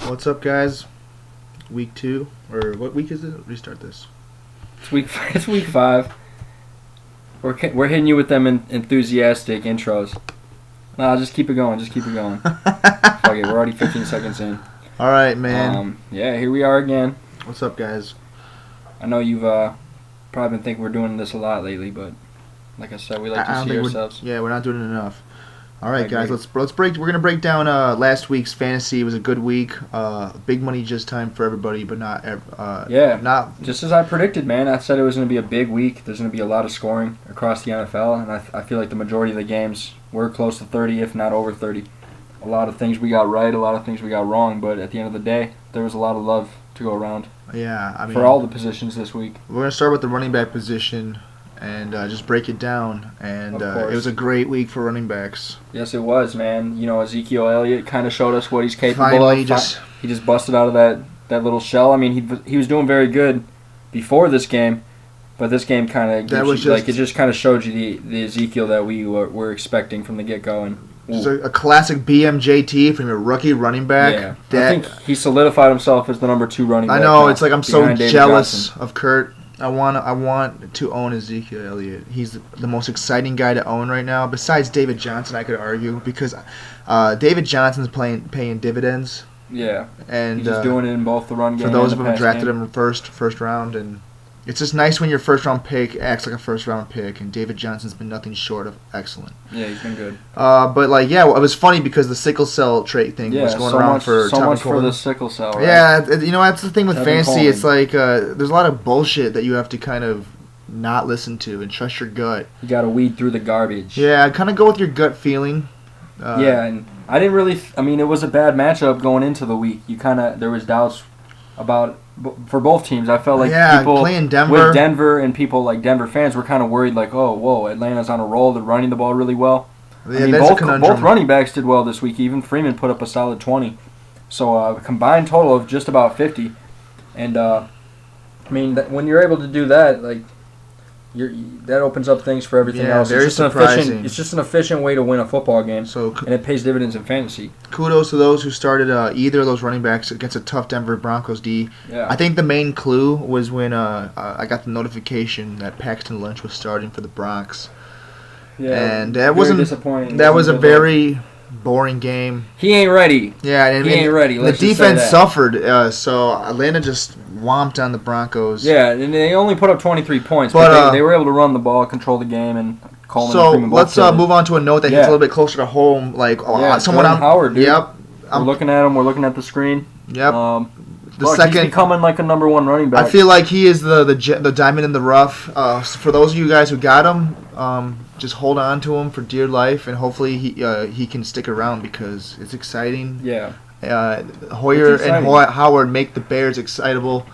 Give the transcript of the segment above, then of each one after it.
What's up, guys? Week 2, or what week is it? Restart this. It's week 5. We're hitting you with them enthusiastic intros. Nah, just keep it going. Fuck it, we're already 15 seconds in. All right, man. Yeah, here we are again. What's up, guys? I know you've probably been thinking we're doing this a lot lately, but like I said, we like to see ourselves. We're not doing it enough. All right, I guys, agree. let's break. We're gonna break down last week's fantasy. It was a good week. Big money just time for everybody, but not not Just as I predicted, man. I said it was going to be a big week. There's going to be a lot of scoring across the NFL, and I feel like the majority of the games were close to 30, if not over 30. A lot of things we got right, a lot of things we got wrong, but at the end of the day, there was a lot of love to go around. Yeah, I mean, for all the positions this week. We're gonna start with the running back position and just break it down. And Of course. it was a great week for running backs. Yes, it was, man. You know, Ezekiel Elliott kind of showed us what he's capable Finally, of. just He just busted out of that little shell. I mean, he was doing very good before this game, but this game kind of it just kind of showed you the Ezekiel that we were expecting from the get-go. And just a classic BMJT from your rookie running back. Yeah, I think he solidified himself as the number 2 running back. I know, now, it's like I'm so behind David jealous Johnson. of Kurt. I want to own Ezekiel Elliott. He's the most exciting guy to own right now, besides David Johnson, I could argue, because David Johnson's paying dividends. Yeah, and he's just doing it in both the run game for those and of the them who pass drafted game. him first round, and it's just nice when your first round pick acts like a first round pick, and David Johnson's been nothing short of excellent. Yeah, he's been good. But it was funny because the sickle cell trait thing was going around for so Tevin much for Coleman. the sickle cell, right? Yeah, that's the thing with Tevin fantasy. Coleman. It's like there's a lot of bullshit that you have to kind of not listen to and trust your gut. You got to weed through the garbage. Yeah, kind of go with your gut feeling. And I didn't really. I mean, it was a bad matchup going into the week. There was doubts about for both teams. I felt like people playing Denver. with Denver and people like Denver fans were kind of worried, like, oh, whoa, Atlanta's on a roll. They're running the ball really well. Yeah, I mean, that's a conundrum. both running backs did well this week. Even Freeman put up a solid 20. So a combined total of just about 50. And I mean, when you're able to do that, like, that opens up things for everything else. Very surprising. It's just an efficient way to win a football game, So and it pays dividends in fantasy. kudos to those who started either of those running backs against a tough Denver Broncos D. Yeah. I think the main clue was when I got the notification that Paxton Lynch was starting for the Bronx. Yeah, And that very wasn't disappointing. That was a Wasn't good very boring game. He ain't ready. Yeah, and He ain't ready. The Let's just say defense that. suffered, so Atlanta just whomped on the Broncos. Yeah, and they only put up 23 points, But, but they were able to run the ball, control the game, and Coleman So and Freeman both let's killed it. move on to a note that hits a little bit closer to home. Like someone Jordan Howard, dude. Yep. We're looking at him. We're looking at the screen. Yep. The Look, second he's becoming like a number 1 running back. I feel like he is the diamond in the rough. For those of you guys who got him, just hold on to him for dear life, and hopefully he can stick around because it's exciting. Yeah. Hoyer It's and exciting. Howard make the Bears excitable.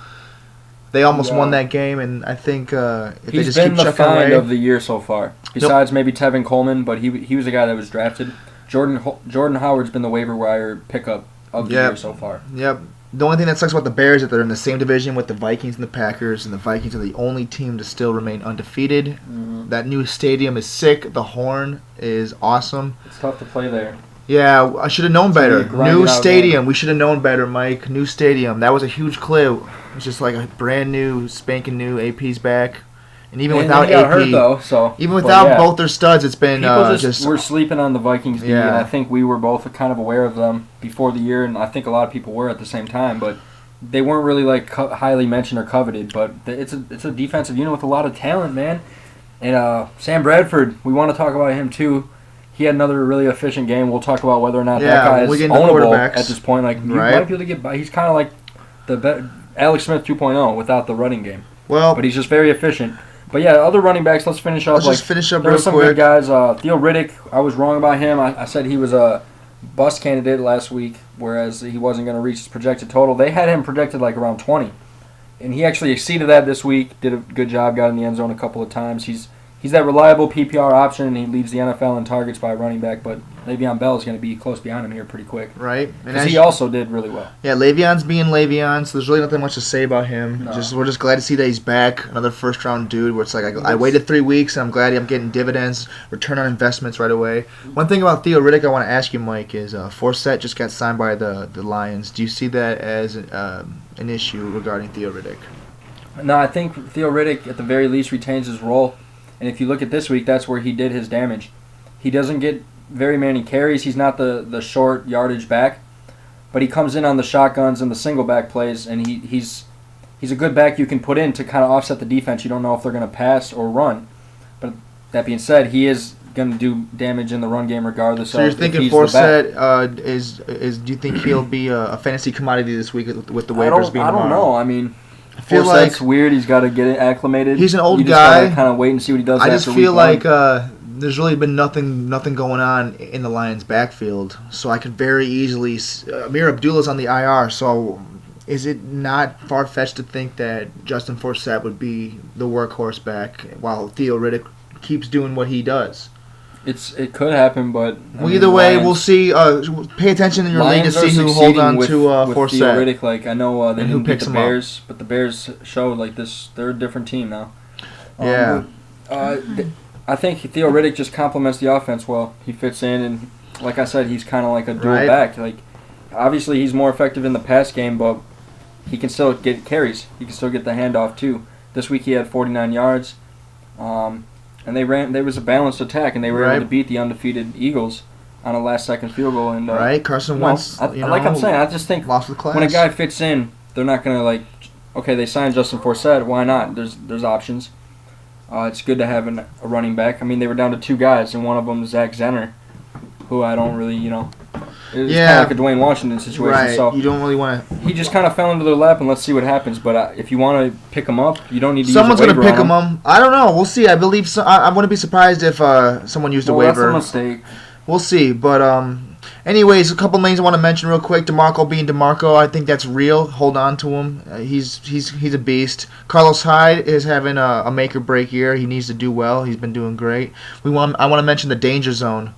They almost Yeah. won that game, and I think if they He's just been keep the chucking find away. of the year so far. Besides maybe Tevin Coleman, but he was a guy that was drafted. Jordan Howard's been the waiver wire pickup of the year so far. Yep. The only thing that sucks about the Bears is that they're in the same division with the Vikings and the Packers, and the Vikings are the only team to still remain undefeated. Mm-hmm. That new stadium is sick. The Horn is awesome. It's tough to play there. Yeah, I should have known gonna better. be a grinded New out stadium. We should have known better, Mike. New stadium. That was a huge clue. It's just like a brand new, spanking new AP's back. And even without he got AP, hurt though, so even without both their studs, it's been people just we're sleeping on the Vikings D, and Yeah. I think we were both kind of aware of them before the year, and I think a lot of people were at the same time, but they weren't really like highly mentioned or coveted. But it's a defensive unit with a lot of talent, man. And Sam Bradford, we want to talk about him too. He had another really efficient game. We'll talk about whether or not that guy we is get into ownable quarterbacks. at this point. Like you Right. might be able to get by. He's kind of like Alex Smith 2.0 without the running game, well. but he's just very efficient. But yeah, other running backs. Let's finish up. Let's just finish up There real were some quick. good guys. Theo Riddick, I was wrong about him. I said he was a bust candidate last week, whereas he wasn't going to reach his projected total. They had him projected like around 20, and he actually exceeded that this week. Did a good job. Got in the end zone a couple of times. He's he's that reliable PPR option, and he leads the NFL in targets by running back. But Le'Veon Bell is going to be close behind him here pretty quick. Right. Because he also did really well. Yeah, Le'Veon's being Le'Veon, so there's really nothing much to say about him. No. We're just glad to see that he's back. Another first-round dude where it's like I waited 3 weeks, and I'm glad I'm getting dividends, return on investments right away. One thing about Theo Riddick I want to ask you, Mike, is Forsett just got signed by the Lions. Do you see that as an issue regarding Theo Riddick? No, I think Theo Riddick at the very least retains his role. And if you look at this week, that's where he did his damage. He doesn't get very many carries. He's not the short yardage back, but he comes in on the shotguns and the single back plays, and he's a good back you can put in to kind of offset the defense. You don't know if they're going to pass or run. But that being said, he is going to do damage in the run game regardless. So you're thinking Forsett is? Do you think he'll be a fantasy commodity this week with the waivers being tomorrow? I don't know. I mean, I feel Forsett's weird. He's got to get it acclimated. He's an old you just guy. Gotta kind of wait and see what he does. I just after feel week one. like there's really been nothing going on in the Lions' backfield, so I could very easily. Amir Abdullah's on the IR, so is it not far fetched to think that Justin Forsett would be the workhorse back while Theo Riddick keeps doing what he does? It could happen, but either way, we'll see. Pay attention in your league to see who hold on to Forsett. Theo Riddick, like I know they didn't pick the Bears, up. but the Bears showed like this. They're a different team now. Yeah. I think Theo Riddick just complements the offense well. He fits in, and like I said, he's kind of like a dual back. Like obviously, he's more effective in the pass game, but he can still get carries. He can still get the handoff too. This week he had 49 yards. And there was a balanced attack, and they were able to beat the undefeated Eagles on a last-second field goal. And Carson Wentz. Like I'm saying, I just think lost the class. When a guy fits in, they're not gonna okay, they signed Justin Forsett. Why not? There's options. It's good to have a running back. I mean, they were down to 2 guys, and one of them is Zach Zenner, who I don't really, It's kind of like a Dwayne Washington situation. Right. So you don't really want to. He just kind of fell into their lap, and let's see what happens. But if you want to pick him up, you don't need to. Someone's going to pick him up. I don't know. We'll see. I believe. I wouldn't be surprised if someone used a waiver. That's a mistake. We'll see. But anyways, a couple names I want to mention real quick. DeMarco being DeMarco, I think that's real. Hold on to him. He's a beast. Carlos Hyde is having a make or break year. He needs to do well. He's been doing great. I want to mention the danger zone.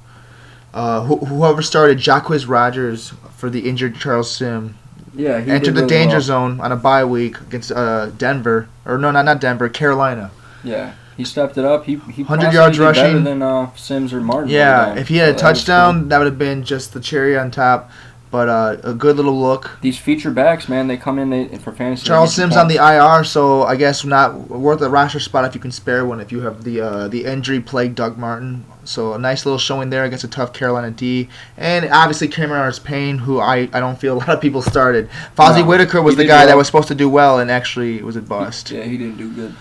Whoever started Jacquizz Rodgers for the injured Charles Sim. Yeah, he entered did the really danger well. zone on a bye week against Denver. Or no, not Denver, Carolina. Yeah, he stepped it up. He 100 yards did rushing. better than Sims or Martin. Yeah, if he had a touchdown, cool. that would have been just the cherry on top. But a good little look. These feature backs, man, they come in for fantasy. Charles Sims on the IR, so I guess not worth a roster spot if you can spare one. If you have the injury-plagued Doug Martin, so a nice little showing there against a tough Carolina D, and obviously Cameron Payne, who I don't feel a lot of people started. Fozzie Whitaker was the guy that was supposed to do well, and actually it was a bust. Yeah, he didn't do good.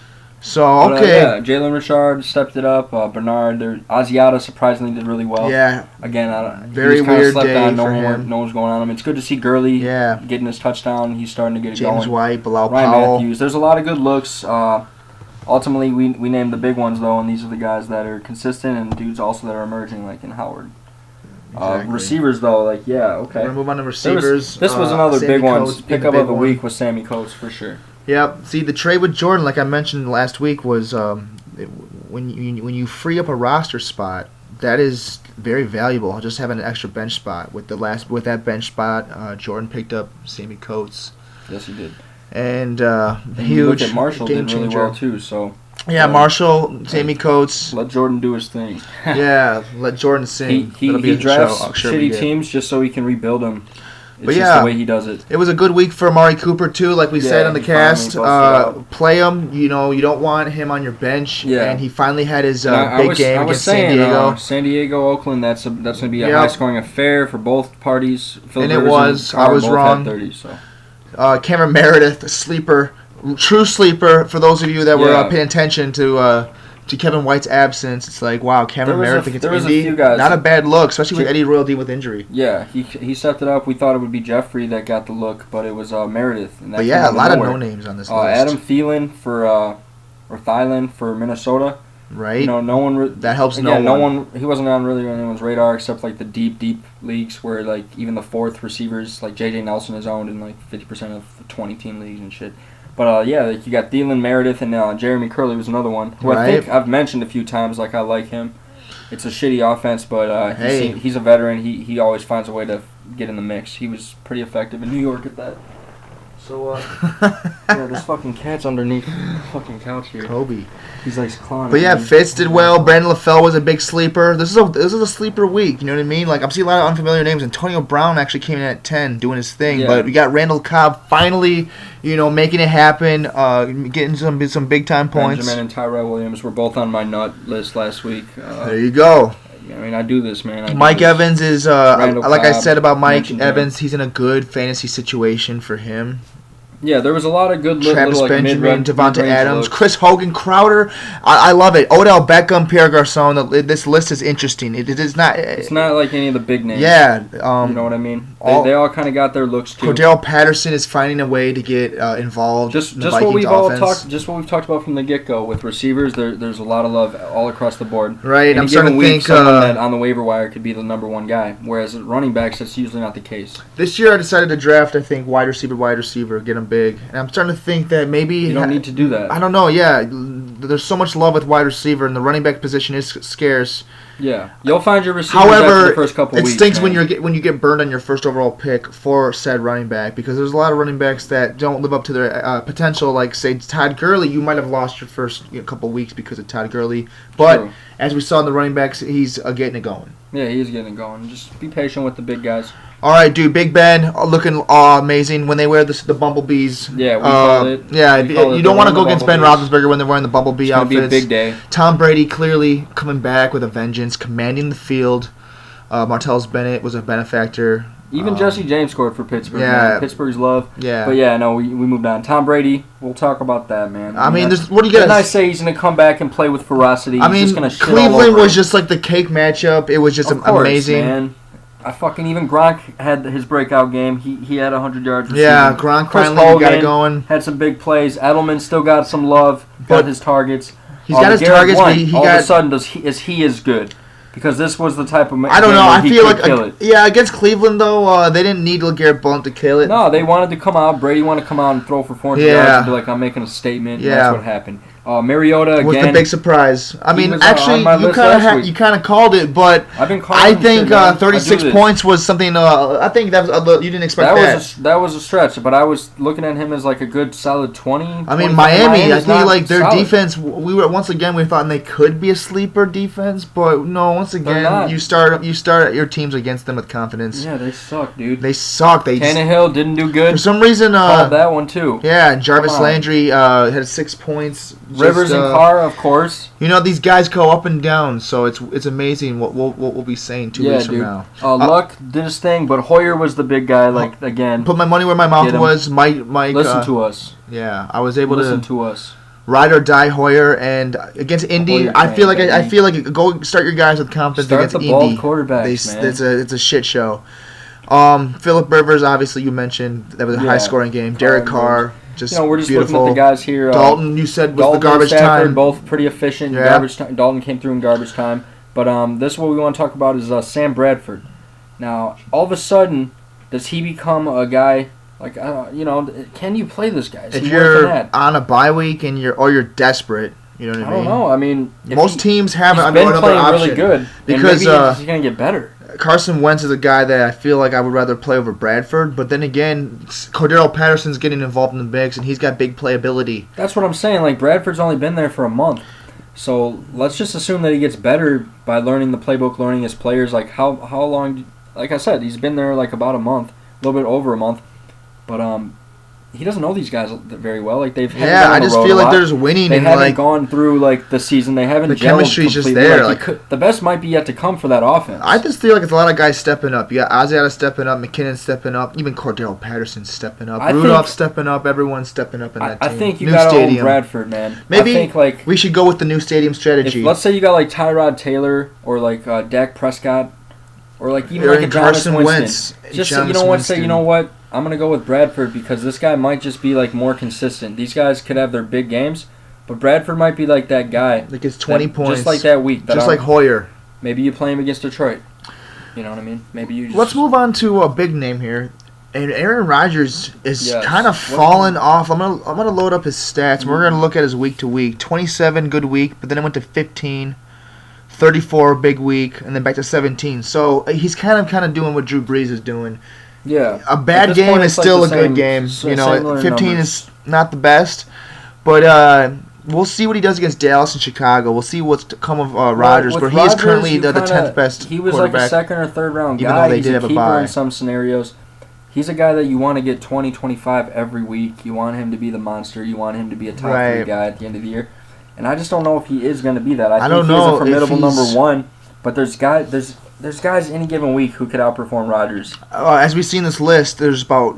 So okay, Jalen Richard stepped it up. Bernard, Asiata surprisingly did really well. Yeah, again, very he was weird slept day on. for him. No one's going on him. It's good to see Gurley getting his touchdown. He's starting to get it going. James White, Bilal Ryan Powell. Matthews. There's a lot of good looks. Ultimately, we named the big ones though, and these are the guys that are consistent and dudes also that are emerging, like in Howard. Exactly. Receivers though, okay. We're gonna move on to receivers. This was another Sammy big one. Coates being Pickup big of the one. week was Sammy Coates for sure. Yep. See, the trade with Jordan, like I mentioned last week, was when you free up a roster spot, that is very valuable. Just having an extra bench spot. With that bench spot, Jordan picked up Sammy Coates. Yes, he did. And you huge look at Marshall game did really changer. well too. So yeah, Marshall, Sammy Coates. let Jordan do his thing. Yeah, let Jordan sing. He drafts shitty teams just so he can rebuild them. It's just the way he does it. It was a good week for Amari Cooper too, like we said on the cast. Play him. You don't want him on your bench. Yeah. And he finally had his big game against San Diego. San Diego, Oakland. That's going to be a high-scoring affair for both parties. And it was. I was wrong. 30, so. Cameron Meredith, a sleeper, true sleeper. For those of you that were paying attention to Kevin White's absence, it's like, wow, Cameron Meredith against Indy, not a bad look, especially with Eddie Royal dealing with injury. Yeah, he stepped it up. We thought it would be Jeffrey that got the look, but it was Meredith. And but yeah, a lot of no names on this list. Adam Thielen for Minnesota. Right. No one. That helps no one. He wasn't on really anyone's radar except like the deep leagues where like even the fourth receivers like J.J. Nelson is owned in like 50% of 20-team leagues and shit. But yeah, like you got Thielen, Meredith, and Jeremy Curley was another one who I think I've mentioned a few times. Like I like him. It's a shitty offense, but he's a veteran. He always finds a way to get in the mix. He was pretty effective in New York at that. So yeah, this fucking cat's underneath the fucking couch here. Kobe. He's like clawing. But yeah, Fitz did well. Brandon LaFell was a big sleeper. This is a sleeper week. You know what I mean? Like I'm seeing a lot of unfamiliar names. Antonio Brown actually came in at 10, doing his thing. Yeah. But we got Randall Cobb finally, making it happen, getting some big time points. Benjamin and Tyrell Williams were both on my nut list last week. There you go. I mean, I do this, man. Mike Evans is, like I Cobb, said about Mike mentioned Evans, he's in a good fantasy situation for him. Yeah, there was a lot of good Travis little, like, Benjamin, Devonta mid-range Adams, looks. Chris Hogan, Crowder. I love it. Odell Beckham, Pierre Garçon. This list is interesting. It is not. It's not like any of the big names. Yeah. You know what I mean? They all kind of got their looks too. Cordell Patterson is finding a way to get involved. Just in the what Vikings we've offense. all talked about from the get go with receivers. There's a lot of love all across the board. Right. Any I'm starting to given think week, someone that on the waiver wire could be the number one guy. Whereas at running backs, that's usually not the case. this year I decided to draft. I think wide receiver, get him big, and I'm starting to think that maybe You don't need to do that. I don't know. Yeah, there's so much love with wide receiver, and the running back position is scarce. Yeah, you'll find your receivers However, after the first couple it weeks. stinks man. when you get burned on your first overall pick for said running back, because there's a lot of running backs that don't live up to their potential. Like say Todd Gurley, you might have lost your first couple weeks because of Todd Gurley, but True. as we saw in the running backs, he's getting it going. Yeah, he's getting it going. Just be patient with the big guys. All right, dude. Big Ben looking amazing when they wear the bumblebees. Yeah, we called it. Yeah, We called it. you don't They're want to wearing go the against Ben bumblebees. Roethlisberger when they're wearing the bumblebee It's gonna be outfits. a big day. Tom Brady clearly coming back with a vengeance, commanding the field. Martellus Bennett was a benefactor. Even Jesse James scored for Pittsburgh. Yeah. Man. Pittsburgh's love. Yeah. But yeah, no, we moved on. Tom Brady, we'll talk about that, man. I mean, that's- what do you Didn't I guys? say he's going to come back and play with ferocity? I He's mean, just gonna shit all Cleveland over was him. just like the cake matchup. It was just Of course, amazing. man. I fucking even Gronk had his breakout game. He had 100 yards receiving. Yeah, Gronk Chris finally got it Hogan going. had some big plays. Edelman still got some love. But Got his targets. He's got his Garrett targets, but Blunt, he all got. of a sudden is he as good? Because this was the type of I don't game know. where I he feel could like kill it. yeah, against Cleveland though, they didn't need LeGarrette Blount to kill it. No, they wanted to come out. Brady wanted to come out and throw for 400 Yeah. yards and be like, I'm making a statement. And Yeah. that's what happened. Mariota was again. the big surprise. I He mean, was actually, on my you list kind last of week. you kind of called it, but I've been calling I him think shit, man. I do 36 this. points was something. I think that was you didn't expect that. That was a stretch, but I was looking at him as like a good solid 20. I mean, 25. Miami. I Miami's think not like their solid. defense. We thought they could be a sleeper defense, but no. Once again, not. you start your teams against them with confidence. Yeah, they suck, dude. They suck. They just, Tannehill didn't do for good. some reason. Called that one too. Yeah, Jarvis Come on. Landry had 6 points. Rivers Just, and Carr, of course. You know, these guys go up and down, so it's amazing what we'll be saying 2 weeks from dude. now. Luck did his thing, but Hoyer was the big guy. Like again, Put my money where my mouth Get him. was. Mike. listen to us. Yeah, I was able Listen to to us. ride or die Hoyer, and against Indy, Hoyer I feel like fan, I baby. feel like go start your guys with confidence Start against the Indy. bald quarterbacks, man. It's a shit show. Philip Rivers, obviously you mentioned that was a Yeah. high scoring game. Derek Carr, just We're just beautiful. looking at the guys here. Dalton, you said was Dalton the garbage and Stafford, time. both pretty efficient. Yeah. Garbage time. Dalton came through in garbage time. But this is what we want to talk about is Sam Bradford. Now, all of a sudden, does he become a guy like can you play this guy? Is If he worth you're an ad? on a bye week and you're desperate, you know what I I mean. don't know. I mean, if Most teams have he's another been playing option. really good Because, and maybe he's gonna get better. Carson Wentz is a guy that I feel like I would rather play over Bradford, but then again, Cordero Patterson's getting involved in the mix, and he's got big playability. That's what I'm saying. Like Bradford's only been there for a month, so let's just assume that he gets better by learning the playbook, learning his players. Like how long? Like I said, he's been there like about a month, a little bit over a month, but he doesn't know these guys very well. Like they've had Yeah, I just feel like there's winning They and haven't like gone through like the season. They haven't the gelled chemistry's just completely. there, Like, like- the best might be yet to come for that offense. I just feel like it's a lot of guys stepping up. You got Asiata stepping up, McKinnon stepping up, even Cordero Patterson stepping up, I Rudolph think- stepping up. Everyone's stepping up in that I team. think you New got to own stadium. Bradford, man. Maybe I think like we should go with the new stadium if, strategy. let's say you got like Tyrod Taylor or like Dak Prescott or like even Or like a in Jameis Carson Winston. Wentz. Just Jameis you know what? Say Winston. you know what? I'm gonna go with Bradford because this guy might just be like more consistent. These guys could have their big games, but Bradford might be like that guy. Like it's 20 that- points, just like that week. That just like Hoyer. maybe you play him against Detroit. You know what I mean? Maybe you. Just, Let's move on to a big name here. And Aaron Rodgers is Yes. kind of What- fallen off. I'm gonna load up his stats. We're gonna look at his week to week. 27 good week, but then it went to 15, 34 big week, and then back to 17. So he's kind of doing what Drew Brees is doing. Yeah. A At bad this game point, is it's like still the a good same- game. s- You know, similar 15 numbers. is not the best, but we'll see what he does against Dallas and Chicago. We'll see what's to come of Rodgers, With where he is Rodgers, currently you the kinda- 10th best He was quarterback. like a second or third round Even guy. though they He's did a have a keeper bye. in some scenarios. He's a guy that you want to get 20, 25 every week. You want him to be the monster. You want him to be a top 3 Right. guy at the end of the year. And I just don't know if he is going to be that. I think don't he's know a if formidable number he's- 1. But there's guys any given week who could outperform Rodgers. As we see in this list, there's about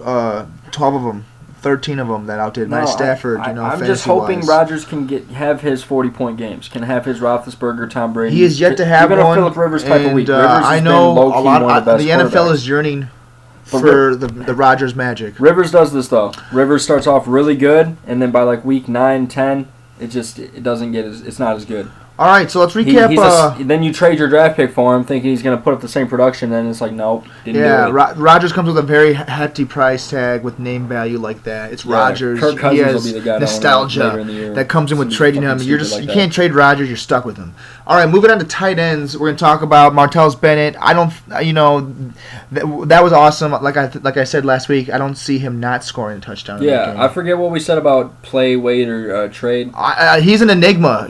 12 of them, 13 of them that outdid Matt Stafford. I'm just fantasy-wise. hoping Rodgers can have his 40-point games, can have his Roethlisberger, Tom Brady. He is yet to have even a one. Phillip Rivers type of and, week. Rivers has I been know low-key a lot. one of the best The NFL quarterbacks. is yearning But for the Rodgers magic. Rivers does this though. Rivers starts off really good, and then by like week 9, 10, it doesn't get it's not as good. All right, so let's He- recap. then you trade your draft pick for him, thinking he's going to put up the same production, and it's like nope, didn't Yeah, do it. Rodgers comes with a very hefty price tag with name value like that. It's Yeah, Rodgers. Kirk He Cousins will has be the guy that nostalgia later in the year. that comes in with Something trading fucking him. You're stupid just like you that. can't trade Rodgers. You're stuck with him. All right, moving on to tight ends. We're gonna talk about Martellus Bennett. I don't, that was awesome. Like I said last week, I don't see him not scoring a touchdown. in that Yeah, game. I forget what we said about play, wait, or trade. He's an enigma.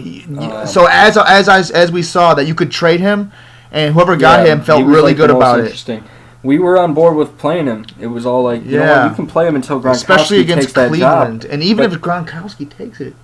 So as we saw that you could trade him, and whoever got Yeah, him felt he was, really like, the good most about it. interesting. We were on board with playing him. It was all like, you know Yeah. what, you can play him until Gronkowski Especially takes against that Cleveland, and even But- if Gronkowski takes it,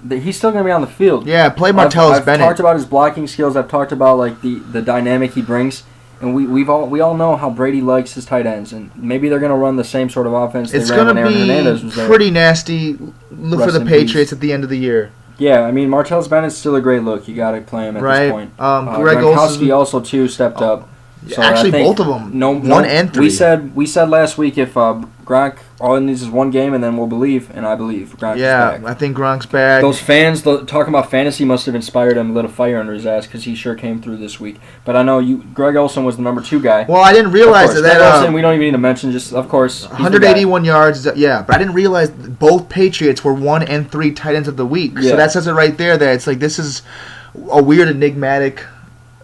job. He's still going to be on the field. yeah, play Martellus I've Bennett. talked about his blocking skills. I've talked about like the dynamic he brings, and we all know how Brady likes his tight ends, and maybe they're going to run the same sort of offense It's they ran going when to Aaron Hernandez be was there. pretty nasty. Look Rest for the in Patriots peace. at the end of the year, Yeah, I mean Martellus Bennett's still a great look. You got to play him at right? this point. Greg Gronkowski Olsen. also too stepped up. So Actually, I think both of them. No, One and three. We said last week if Gronk all it needs is one game and then we'll believe, and I believe Gronk Yeah, is back. I think Gronk's back. Those fans talking about fantasy must have inspired him, lit a fire under his ass because he sure came through this week. But I know Greg Olsen was the number 2 guy. Well, I didn't Of realize course, that. Greg Olsen, we don't even need to mention. Just of course, he's the guy. 181 yards. Yeah, but I didn't realize that both Patriots were 1 and 3 tight ends of the week. Yeah. So that says it right there. That it's like this is a weird enigmatic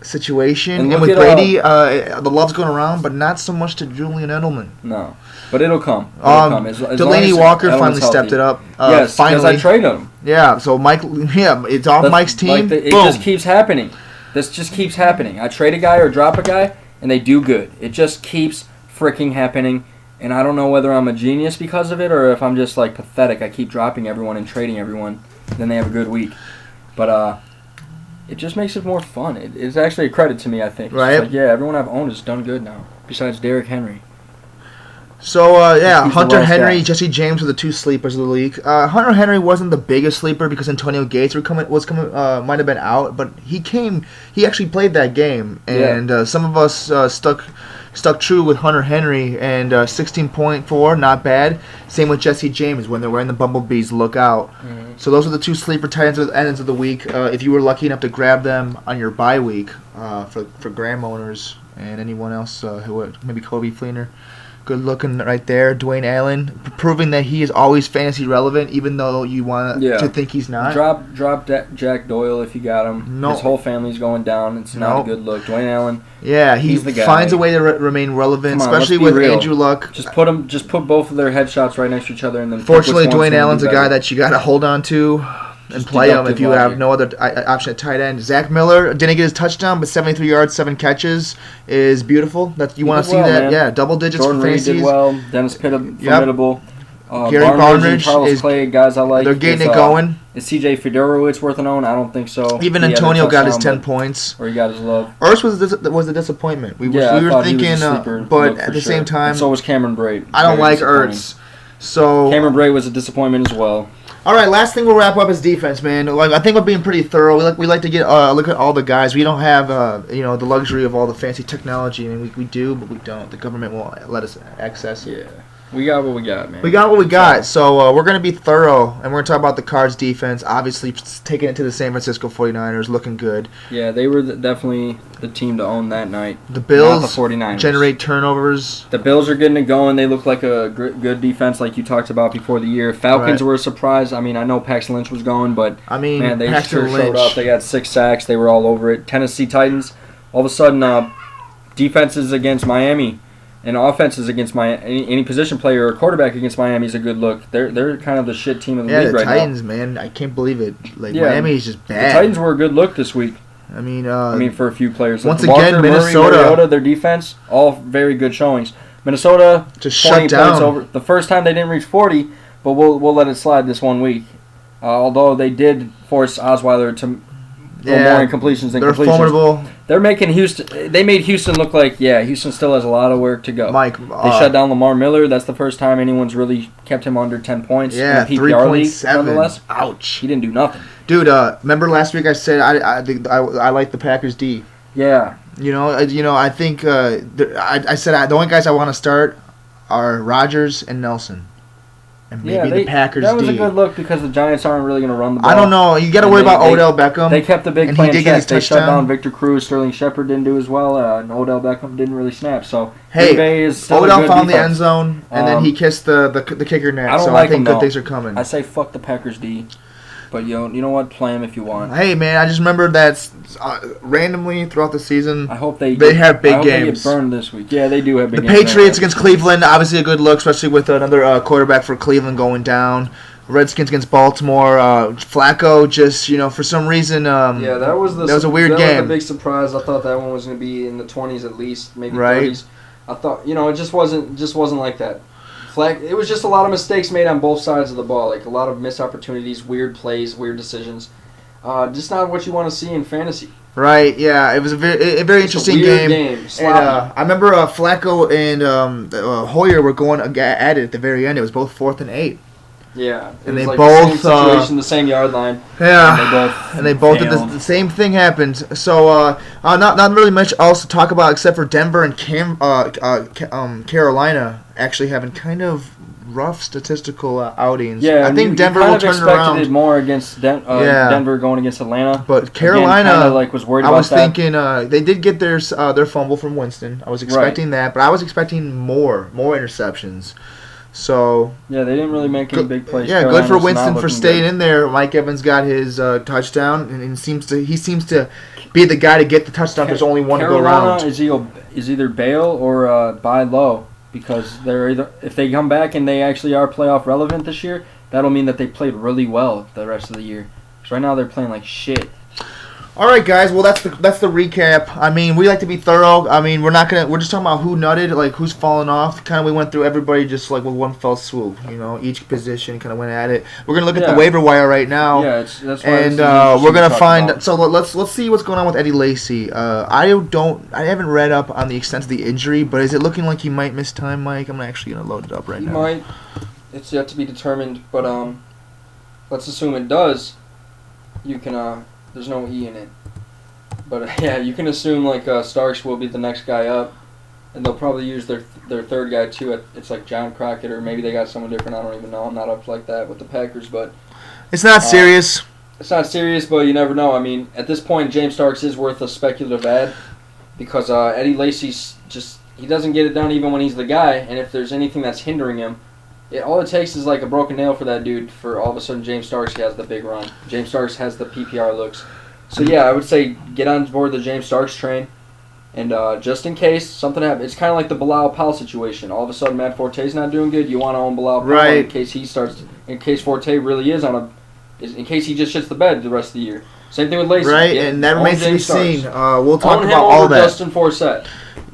situation. And And look with at, Brady, the love's going around, but not so much to Julian Edelman. No, but it'll come. It'll come. As long Delaney as Walker Edelman's finally stepped healthy. it up. Yes, because finally. I traded him. Yeah, so Mike. Yeah, it's off That's- Mike's team. it Boom. just keeps happening. This just keeps happening. I trade a guy or drop a guy, and they do good. It just keeps freaking happening. And I don't know whether I'm a genius because of it or if I'm just like pathetic. I keep dropping everyone and trading everyone, then they have a good week. But it just makes it more fun. It's actually a credit to me, I think. It's Right. like, yeah, everyone I've owned has done good now, besides Derrick Henry. So, yeah, He's the Hunter last Henry, guy. Jesse James were the 2 sleepers of the league. Hunter Henry wasn't the biggest sleeper because Antonio Gates might have been out, but he actually played that game, and some of us stuck true with Hunter Henry, and 16.4, not bad. Same with Jesse James when they're wearing the Bumblebees, look out. Mm-hmm. So those are the 2 sleeper tight ends of the week. If you were lucky enough to grab them on your bye week, for Graham owners and anyone else who would, maybe Kobe Fleener. Good looking right there, Dwayne Allen, proving that he is always fantasy relevant, even though you want to think he's not. Drop Jack Doyle if you got him. No. His whole family's going down. It's not Nope. a good look. Dwayne Allen, Yeah, he He's the guy. finds a way to remain relevant, Come on, especially let's be with real. Andrew Luck. just put both of their headshots right next to each other, and then. pick Fortunately, which one's Dwayne gonna Allen's be a guy better. that you got to hold on to and Just play him if deductive you logic. have no other option at tight end. Zach Miller didn't get his touchdown, but 73 yards, 7 catches is beautiful. That you He want to did see well, that? man. Yeah, double digits Jordan for Reed fantasy. did well. Dennis Pitt, formidable. Gary Barnidge and Barnidge Charles is- Clay, guys I like. They're getting Is, it going. Is C.J. Fedorowicz worth an own? I don't think so. Even He had a Antonio got his touchdown, 10 points. Or he got his love. Ertz was a disappointment. We I were thought he was thinking, a sleeper but look at for the sure. same time, And so was Cameron Brate. I don't Very like disappointing. Ertz. So Cameron Brate was a disappointment as well. all right, last thing we'll wrap up is defense, man. Like I think we're being pretty thorough. We like to get look at all the guys. We don't have the luxury of all the fancy technology. I mean, we do, but we don't. The government won't let us access it. Yeah. We got what we got, man. We got what we got. So we're going to be thorough, and we're going to talk about the Cards' defense. Obviously, taking it to the San Francisco 49ers, looking good. Yeah, they were definitely the team to own that night. The Bills not the 49ers. generate turnovers. The Bills are getting it going. They look like a good defense, like you talked about before the year. Falcons were a surprise. I mean, I know Paxton Lynch was going, but man, they sure showed up. They got 6 sacks. They were all over it. Tennessee Titans, all of a sudden, defenses against Miami and offenses against any position player or quarterback against Miami is a good look. They're kind of the shit team of the league right now. Yeah, the Titans, man, I can't believe it. Miami is just bad. The Titans were a good look this week. I mean, for a few players. Once Walker, again, Minnesota, Murray, Mariota, their defense, all very good showings. Minnesota just shut down. Over. The first time they didn't reach 40, but we'll let it slide this 1 week. Although they did force Osweiler to more incompletions than completions. They're formidable. They're making Houston. They made Houston look like Houston still has a lot of work to go. Mike, they shut down Lamar Miller. That's the first time anyone's really kept him under 10 points. Yeah, in the PPR league, 3.7. Ouch. He didn't do nothing. Dude, remember last week I said I like the Packers D. Yeah. I think I said the only guys I want to start are Rodgers and Nelson. And maybe the Packers That was D. a good look because the Giants aren't really going to run the ball. I don't know. You got to worry about Odell Beckham. They kept the big and play he did in get check. his They touchdown. shut down Victor Cruz. Sterling Shepard didn't do as well. And Odell Beckham didn't really snap. So hey, Green Bay is still Odell a good found defense. the end zone, and then he kissed the kicker net. I don't so like I think him, good things are coming. I say fuck the Packers D. But you know what? Play him if you want. Hey man, I just remember that randomly throughout the season, I hope they have big I hope games. They get burned this week. Yeah, they do have big the games. Patriots against Cleveland, obviously a good look, especially with another quarterback for Cleveland going down. Redskins against Baltimore. Flacco just for some reason. That was a weird game. That was a big surprise. I thought that one was going to be in the 20s at least, maybe right. 30s. I thought it just wasn't like that. It was just a lot of mistakes made on both sides of the ball, like a lot of missed opportunities, weird plays, weird decisions. Just not what you want to see in fantasy. Right, yeah, it was a very interesting game. And, I remember Flacco and Hoyer were going at it at the very end. It was both 4th and 8. Yeah, and they like both the same situation, the same yard line. Yeah, and they both did the same thing happened. So not really much else to talk about except for Denver and Carolina actually having kind of rough statistical outings. Yeah, I think Denver will turn it around. It more against Denver going against Atlanta, but Carolina was worried about that. I was thinking they did get their fumble from Winston. I was expecting that, but I was expecting more interceptions. So yeah, they didn't really make any big plays. Yeah, good for Winston for staying in there. Mike Evans got his touchdown, and he seems to be the guy to get the touchdown. There's only one to go around. Carolina is either bail or buy low because if they come back and they actually are playoff relevant this year, that'll mean that they played really well the rest of the year. Because right now they're playing like shit. All right, guys. Well, that's the recap. I mean, we like to be thorough. I mean, we're just talking about who nutted, like who's fallen off. Kind of, we went through everybody just like with one fell swoop. Each position kind of went at it. We're gonna look at the waiver wire right now. Yeah, that's why. And we're gonna find. About. So let's see what's going on with Eddie Lacy. I haven't read up on the extent of the injury, but is it looking like he might miss time, Mike? I'm actually gonna load it up right now. He might. It's yet to be determined, but let's assume it does. You can There's no E in it. But yeah, you can assume like Starks will be the next guy up, and they'll probably use their third guy too. It's like John Crockett, or maybe they got someone different. I don't even know. I'm not up like that with the Packers, but it's not serious. It's not serious, but you never know. I mean, at this point, James Starks is worth a speculative ad because Eddie Lacy's he doesn't get it done even when he's the guy, and if there's anything that's hindering him. All it takes is like a broken nail for that dude for all of a sudden James Starks has the big run. James Starks has the PPR looks. So yeah, I would say get on board the James Starks train. And just in case something happens, it's kind of like the Bilal Powell situation. All of a sudden Matt Forte's not doing good. You want to own Bilal Powell right. in case Forte really is in case he just shits the bed the rest of the year. Same thing with Lacy. Right, and that remains to be seen. We'll talk own about all that. Justin Forsett.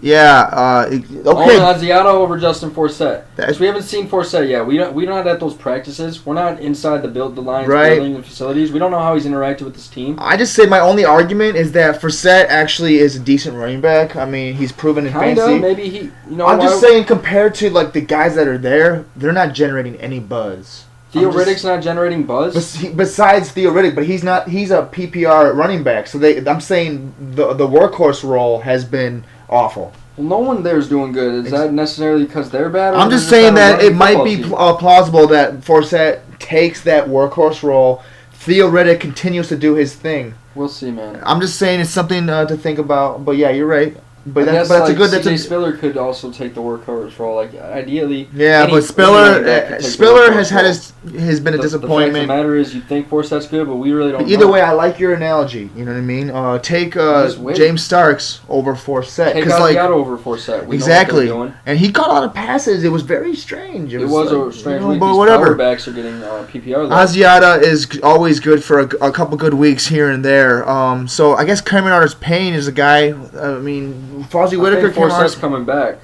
Yeah. Okay. Ozziato over Justin Forsett. Because we haven't seen Forsett yet. We're not at those practices. We're not inside the Lions building and facilities. We don't know how he's interacted with this team. I just say my only argument is that Forsett actually is a decent running back. I mean, he's proven in fantasy. Maybe he. I'm just saying compared to like the guys that are there, they're not generating any buzz. Theo Riddick's not generating buzz? Besides Theo Riddick, but he's not. He's a PPR running back. So I'm saying the workhorse role has been awful. Well, no one there's doing good. Is that necessarily because they're bad? Or I'm just is saying not a that it running might football be team? plausible that Forsett takes that workhorse role. Theo Riddick continues to do his thing. We'll see, man. I'm just saying it's something to think about. But yeah, you're right. But I guess, that's like, a good. That's C.J. a Spiller could also take the workhorse role. Like ideally. yeah. any But running back could take the Spiller workhorse has role. been a The fact of disappointment. the matter is, you think Forsett's good, but we really don't. Either know. way, I like your analogy. You know what I mean? Take Just wait. James Starks over Forsett Take because like Asiata over Forsett. We exactly, know what they're doing. and he caught a lot of passes. It was very strange. It was like, a strange you know, week. but These whatever. power backs are getting PPR. Though. Asiata is always good for a couple good weeks here and there. So I guess Cameron Artis-Payne is a guy. I mean, Fozzie Whitaker. I think Forsett's coming back.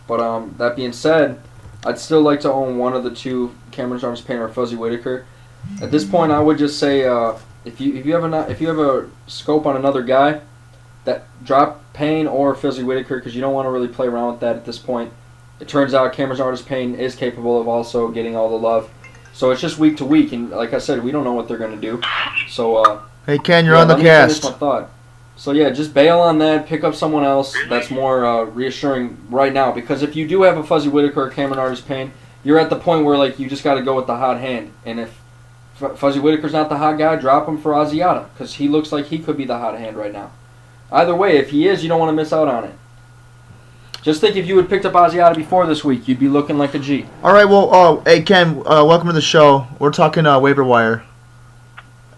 But that being said, I'd still like to own one of the two, Cameron Artis-Payne or Fuzzy Whitaker. At this point, I would just say if you have a scope on another guy, that drop Payne or Fuzzy Whitaker because you don't want to really play around with that at this point. It turns out Cameron Artis-Payne is capable of also getting all the love. So it's just week to week, and like I said, we don't know what they're going to do. So Hey Ken, you're yeah, on the let me finish cast. my thought. So yeah, just bail on that. Pick up someone else that's more reassuring right now. Because if you do have a Fuzzy Whitaker or Cameron Artis-Payne, you're at the point where like you just got to go with the hot hand. And if Fuzzy Whitaker's not the hot guy, drop him for Asiata because he looks like he could be the hot hand right now. Either way, if he is, you don't want to miss out on it. Just think if you had picked up Asiata before this week, you'd be looking like a G. All right, well, hey Ken, welcome to the show. We're talking waiver wire,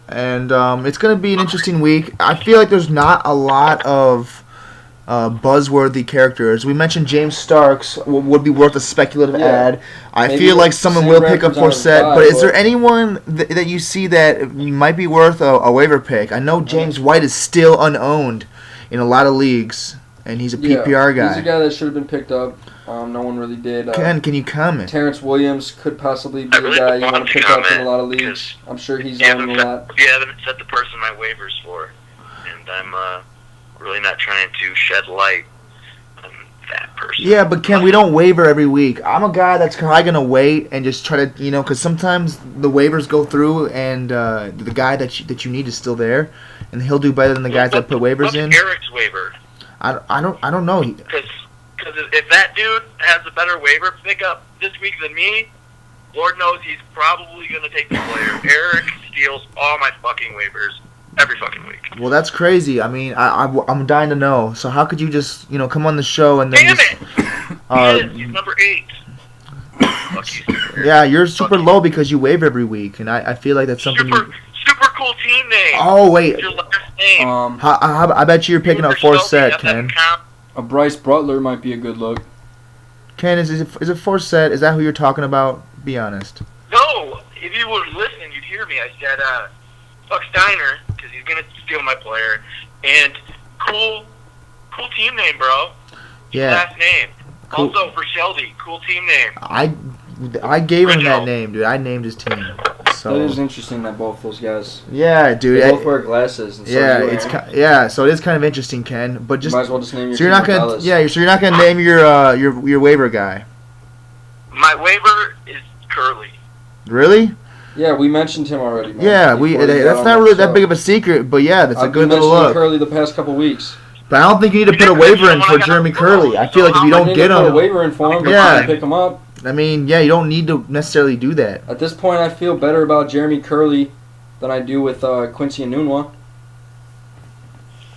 and it's going to be an interesting week. I feel like there's not a lot of buzzworthy characters. We mentioned James Starks would be worth a speculative Yeah. ad. I Maybe feel like someone Sam will pick up Bradford's on his Forsett, bye, but is but- there anyone that you see that might be worth a waiver pick? I know James White is still unowned in a lot of leagues, and he's a PPR guy. He's a guy that should have been picked up. No one really did. Ken, can you comment? Terrence Williams could possibly be I a really guy you want want to to pick up in a comment lot of leagues. because I'm sure he's You on haven't, a lot. you haven't set the person my waivers for, and I'm really not trying to shed light on that person. Yeah, but Ken, we don't waiver every week. I'm a guy that's probably gonna wait and just try to, because sometimes the waivers go through and the guy that you need is still there, and he'll do better than the guys that put waivers What's in. Eric's waiver? I don't know. Because if that dude has a better waiver pickup this week than me, Lord knows he's probably going to take the player. Eric steals all my fucking waivers every fucking week. Well, that's crazy. I mean, I'm dying to know. So how could you just come on the show and then Damn just it! He's number 8. Fuck you. yeah, you're super low because you waive every week, and I feel like that's something. Super cool team name. Oh wait, Your last name. I bet you you're picking up Forsett, Ken. A Bryce Butler might be a good look. Ken, is it Forsett? Is that who you're talking about? Be honest. No, if you would listen, you'd hear me. I said, fuck Steiner, because he's going to steal my player. And cool team name, bro. Yeah. Last name. Cool. Also, for Shelby, cool team name. I gave him that Original. name, dude. I named his team. So That is interesting that both those guys yeah, dude. they both wear glasses. And so yeah, do it's Aaron. so it is kind of interesting, Ken. But You just might as well just name your so you're team not gonna Gonzalez. so you're not gonna name your waiver guy, My waiver is Curly. really? Yeah, we mentioned him already. Man, Yeah, before he got that's on not the really that show. big of a secret, but yeah, that's a I've good been little mentioning look. Curly the past couple weeks. But I don't think you need to put a waiver in for Jeremy Curley. I feel like if you I don't need get to put a him, waiver in for him, but Yeah. yeah. Pick him up. I mean, yeah, you don't need to necessarily do that. At this point, I feel better about Jeremy Curley than I do with Quincy Enunwa.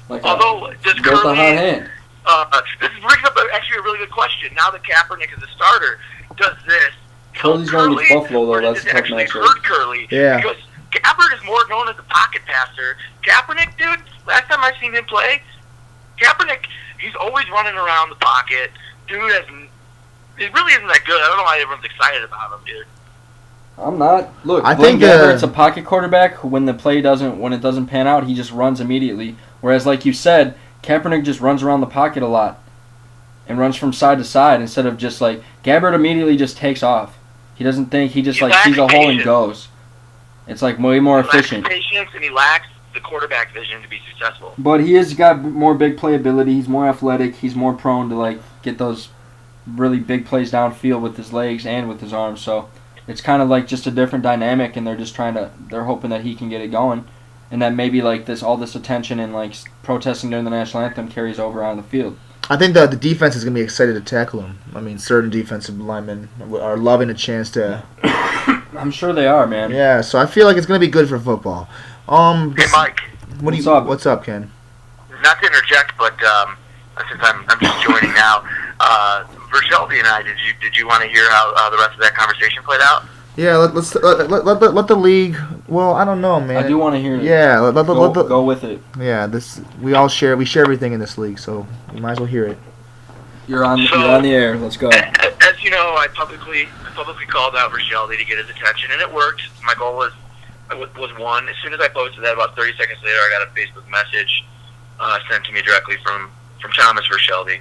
Like, Although, does built a hot Curly... hand. this brings up actually a really good question. Now that Kaepernick is a starter, does this help Curly's going against Curly, Buffalo, though. or does That's a this tough actually matchup. hurt Curly? Yeah. Because Kaepernick is more known as a pocket passer. Kaepernick, dude, last time I seen him play, Kaepernick, he's always running around the pocket. Dude, it really isn't that good. I don't know why everyone's excited about him, dude. I'm not. Look, I Blaine think, Gabbert's a pocket quarterback. When it doesn't pan out, he just runs immediately. Whereas, like you said, Kaepernick just runs around the pocket a lot and runs from side to side instead of just like Gabbert immediately just takes off. He doesn't think he just He like sees a lacks hole and patience. goes. It's like way more He lacks efficient. patience and he lacks the quarterback vision to be successful. But he has got more big playability. He's more athletic. He's more prone to like get those really big plays downfield with his legs and with his arms. So it's kind of like just a different dynamic, and they're hoping that he can get it going, and that maybe like all this attention and like protesting during the national anthem carries over on the field. I think the defense is going to be excited to tackle him. I mean, certain defensive linemen are loving a chance to. I'm sure they are, man. Yeah, so I feel like it's going to be good for football. Hey, Mike. What's up, Ken? Not to interject, but since I'm just joining now, Vershelby and I, did you want to hear how the rest of that conversation played out? Yeah, let the league. Well, I don't know, man. I do want to hear it. Yeah, Go with it. Yeah, we share everything in this league, so you might as well hear it. You're on the air. Let's go. As you know, I publicly called out Vershelby to get his attention, and it worked. My goal was one. As soon as I posted that, about 30 seconds later, I got a Facebook message sent to me directly from Thomas Vershelby.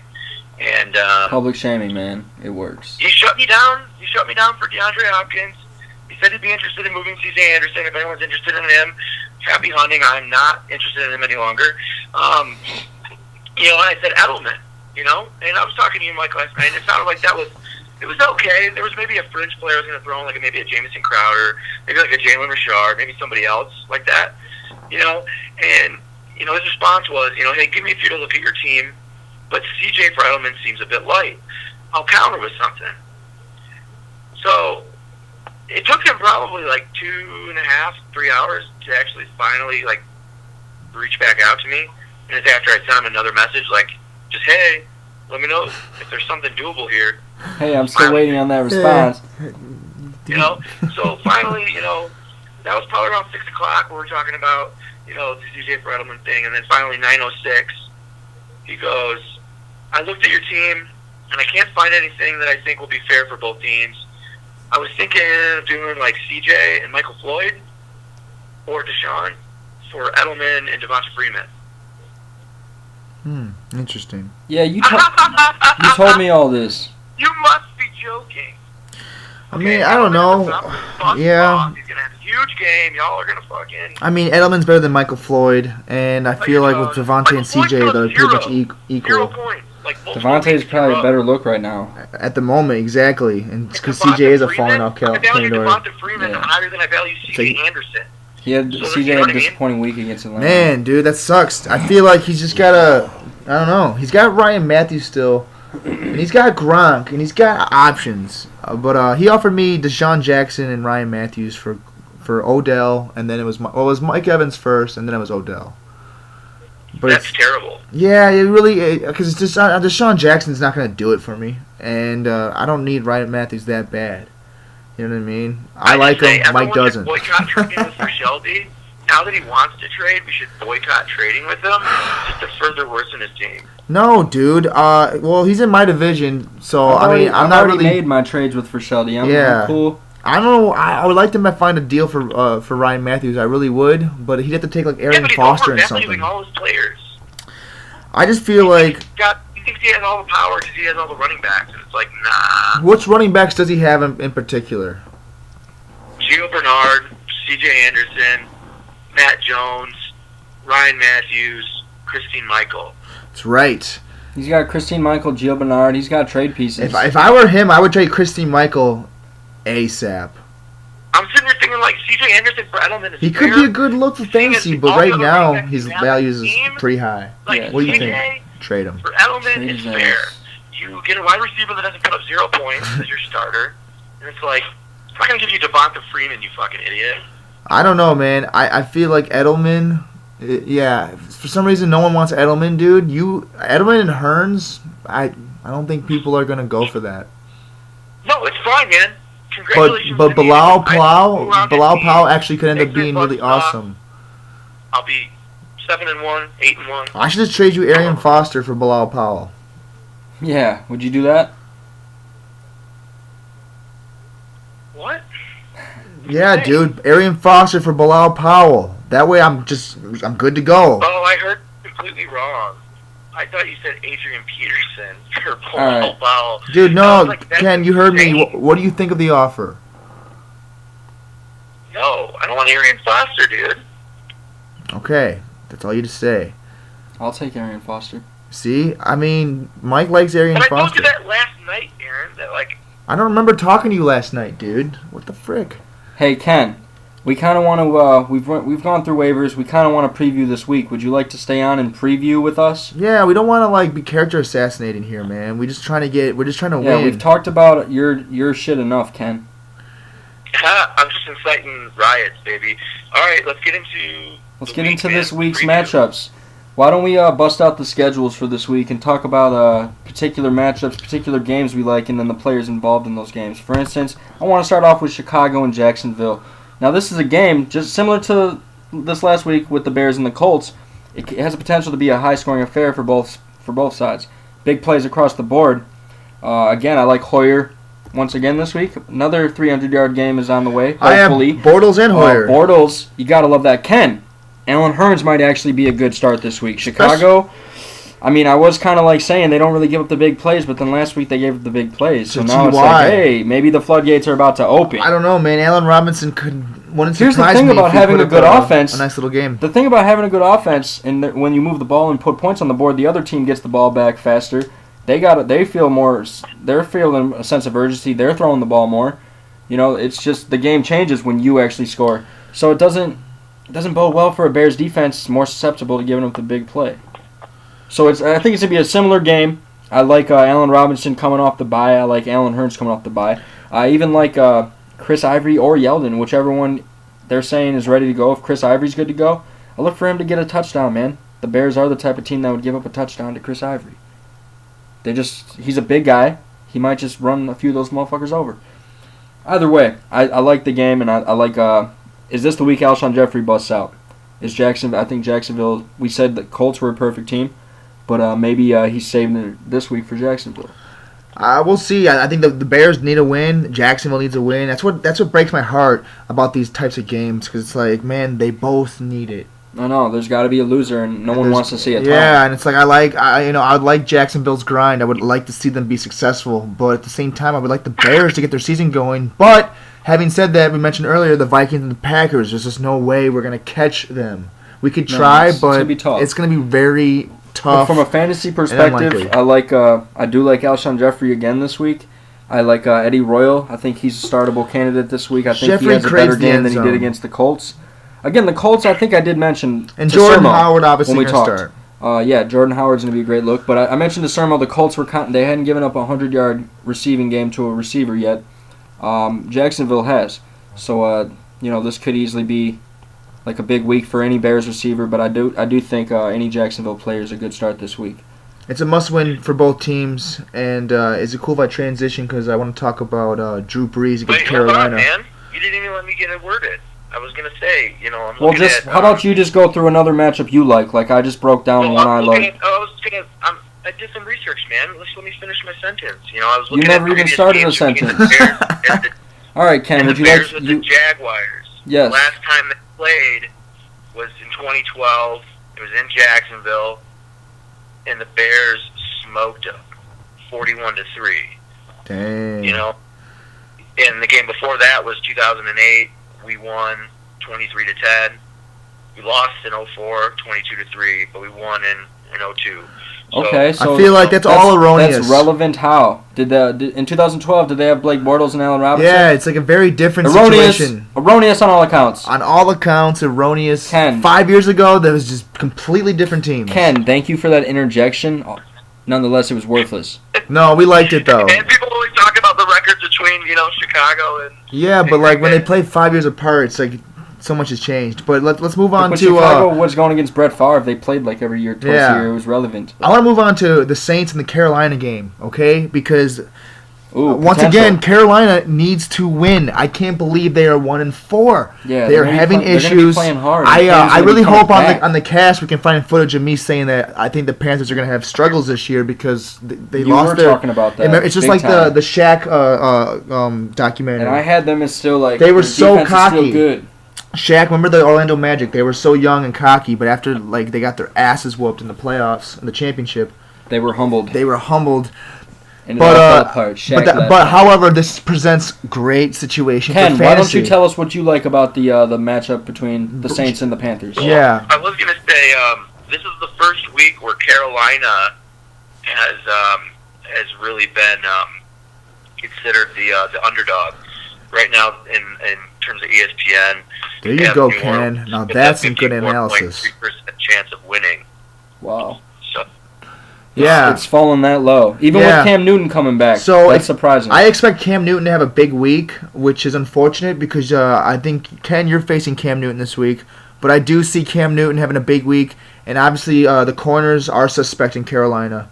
And Public shaming, man. It works. he shut me down. He shut me down for DeAndre Hopkins. He said he'd be interested in moving C.J. Anderson. If anyone's interested in him, happy hunting. I'm not interested in him any longer. And I said Edelman, and I was talking to you, Mike, last night, and it sounded like it was okay. There was maybe a fringe player I was going to throw in, like maybe a Jamison Crowder, maybe like a Jalen Richard, maybe somebody else like that, and, his response was, hey, give me a few to look at your team, but CJ for Edelman seems a bit light. I'll counter with something. So it took him probably like 2.5, 3 hours to actually finally like reach back out to me. And it's after I sent him another message like, just, hey, let me know if there's something doable here. Hey, I'm still waiting on that response. So finally, that was probably around 6 o'clock where we're talking about, the CJ for Edelman thing. And then finally 9:06, he goes, I looked at your team and I can't find anything that I think will be fair for both teams. I was thinking of doing like CJ and Michael Floyd or Deshaun for Edelman and Devonta Freeman. Interesting. Yeah, you told me all this. You must be joking. I mean, I don't know. Yeah. He's going to have a huge game. Y'all are going to fucking... I mean, Edelman's better than Michael Floyd, and I feel like with Devontae and CJ, they're pretty much equal. 0 points. Like, Devontae's probably a better look right now. At the moment, exactly. And because CJ is a falling off I value candidate. Devonta Freeman higher than I value CJ Anderson. CJ had a disappointing week against Atlanta. Man, dude, that sucks. I feel like he's just got I don't know. He's got Ryan Matthews still, and he's got Gronk, and he's got options. But he offered me Deshaun Jackson and Ryan Matthews for Odell, and then it was Mike Evans first, and then it was Odell. But that's terrible. Yeah, it really, because Deshaun Jackson's not going to do it for me, and I don't need Ryan Matthews that bad. You know what I mean? I like him. Mike doesn't. Boycott trading with Shelby. Now that he wants to trade, we should boycott trading with him just to further worsen his team. No, dude. Well, he's in my division, so I'm not really made my trades with Vershelby. I'm cool. I don't know. I would like to find a deal for Ryan Matthews. I really would, but he'd have to take like Arian Foster and something. All his players. I just feel like he thinks he has all the power because he has all the running backs, and it's like, nah. Which running backs does he have in particular? Gio Bernard, C.J. Anderson, Matt Jones, Ryan Matthews, Christine Michael. That's right. He's got Christine Michael, Gio Bernard. He's got trade pieces. If I were him, I would trade Christine Michael ASAP. I'm sitting there thinking like C.J. Anderson for Edelman is He could be a good look for fantasy, but right now his value is pretty high. Like, what do you think? Trade him. For Edelman, it's fair. You get a wide receiver that doesn't put up 0 points as your starter, and it's like, I'm not going to give you Devonta Freeman, you fucking idiot. I don't know, man. I feel like Edelman, for some reason no one wants Edelman, dude. Edelman and Hearns, I don't think people are going to go for that. No, it's fine, man. Congratulations. But Bilal Powell actually could end up being really awesome. I'll be 7-1, 8-1. I should just trade you Arian Foster for Bilal Powell. Yeah, would you do that? What? Yeah, dude, Arian Foster for Bilal Powell. That way I'm good to go. Oh, I heard completely wrong. I thought you said Adrian Peterson for Bilal Powell. Dude, no, Ken, you heard me. What do you think of the offer? No, I don't want Arian Foster, dude. Okay, that's all you to say. I'll take Arian Foster. See, I mean, Mike likes Arian Foster. But I told you that last night, Aaron. That I don't remember talking to you last night, dude. What the frick? Hey, Ken, We kind of want to. We've gone through waivers. We kind of want to preview this week. Would you like to stay on and preview with us? Yeah, we don't want to like be character assassinating here, man. We're just trying to Yeah, win. we've talked about your shit enough, Ken. I'm just inciting riots, baby. All right, let's get into This week's Preview. matchups. Why don't we bust out the schedules for this week and talk about particular matchups, particular games we like, and then the players involved in those games. For instance, I want to start off with Chicago and Jacksonville. Now, this is a game just similar to this last week with the Bears and the Colts. It has the potential to be a high-scoring affair for both sides. Big plays across the board. Again, I like Hoyer once again this week. Another 300-yard game is on the way, I have hopefully. Bortles and Hoyer. Bortles, you got to love that. Ken, Allen Hurns might actually be a good start this week. Chicago, I mean, I was kind of like saying they don't really give up the big plays, but then last week they gave up the big plays. So To now it's TY. like, hey, maybe the floodgates are about to open. I don't know, man. Allen Robinson wouldn't Here's the surprise thing me about if he having put a up good offense. A nice little game. The thing about having a good offense, and when you move the ball and put points on the board, the other team gets the ball back faster. They feel more. They're feeling a sense of urgency. They're throwing the ball more. You know, it's just the game changes when you actually score. So it doesn't bode well for a Bears defense. It's more susceptible to giving up the big play. So I think it's gonna be a similar game. I like Allen Robinson coming off the bye. I like Allen Hurns coming off the bye. I even like Chris Ivory or Yeldon, whichever one they're saying is ready to go. If Chris Ivory's good to go, I look for him to get a touchdown, man. The Bears are the type of team that would give up a touchdown to Chris Ivory. He's a big guy. He might just run a few of those motherfuckers over. Either way, I like the game, and I like. Is this the week Alshon Jeffrey busts out? I think Jacksonville. We said the Colts were a perfect team, but maybe he's saving it this week for Jacksonville. We'll see. I think the Bears need a win. Jacksonville needs a win. That's what breaks my heart about these types of games, because it's like, man, they both need it. I know there's got to be a loser, and no one wants to see it. Yeah, and it's like I would like Jacksonville's grind. I would like to see them be successful, but at the same time, I would like the Bears to get their season going. But having said that, we mentioned earlier the Vikings and the Packers. There's just no way we're gonna catch them. We could try, it's but gonna be tough. it's gonna be very tough. From a fantasy perspective, unlikely. I do like Alshon Jeffrey again this week. I like Eddie Royal. I think he's a startable candidate this week. I think Jeffrey he has a craves better the game end than he zone. did against the Colts. Again, the Colts, I think I did mention. And to Jordan Sermo Howard obviously when we going to talked. start. Yeah, Jordan Howard's going to be a great look. But I mentioned to Sermo the Colts they hadn't given up a 100-yard receiving game to a receiver yet. Jacksonville has. So this could easily be like a big week for any Bears receiver. But I do think any Jacksonville player is a good start this week. It's a must-win for both teams. And is it cool if I transition, because I want to talk about Drew Brees against Wait, Carolina. hold on, man. You didn't even let me get it worded. I was gonna say, I'm Well, looking at. how about you just go through another matchup you like? Like I just broke down one I like. I did some research, man. Let me finish my sentence. I was You looking never at even previous started a games between sentence. the Bears and the, All right, Ken, and would the you Bears like with you? the Jaguars. Yes. Last time they played was in 2012. It was in Jacksonville, and the Bears smoked them, 41-3. Dang. And the game before that was 2008. We won 23-10. We lost in 04, 22-3, but we won in 02. So, Okay, so I feel like that's all erroneous. That's relevant. How in 2012 did they have Blake Bortles and Allen Robinson? Yeah, it's like a very different Erroneous. situation. Erroneous on all accounts. On all accounts, erroneous. Ken. 5 years ago, that was just completely different teams. Ken, thank you for that interjection. Nonetheless, it was worthless. No, we liked it though. And people always talk about the records between, Chicago and... Yeah, but like when they played 5 years apart, it's like so much has changed. But let's move on But to. Chicago was going against Brett Favre. They played like every year, twice a year. It was relevant. I want to move on to the Saints and the Carolina game, okay? Because once potential. again, Carolina needs to win. I can't believe they are 1-4. Yeah, they are having they're gonna be issues. playing hard. I really hope back. on the cast we can find footage of me saying that I think the Panthers are going to have struggles this year because they You lost were their. talking about that. It's just big like time. the Shaq documentary. And I had them as still like They were their so defense is cocky. Still good. Shaq, remember the Orlando Magic? They were so young and cocky, but after they got their asses whooped in the playoffs, in the championship, They were humbled. they were humbled. And it But all fell apart. Shaq left. but however, this presents great situation Ken, for why don't fantasy. you tell us what you like about the matchup between the Saints and the Panthers? Yeah. I was going to say, this is the first week where Carolina has really been considered the underdog right now in terms of ESPN. There you go, Ken. Now that's some good 54.3% analysis. chance of winning. Wow. So Yeah. It's fallen that low. Even Yeah. with Cam Newton coming back. So that's surprising. I expect Cam Newton to have a big week, which is unfortunate because I think, Ken, you're facing Cam Newton this week. But I do see Cam Newton having a big week, and obviously the corners are suspect in Carolina.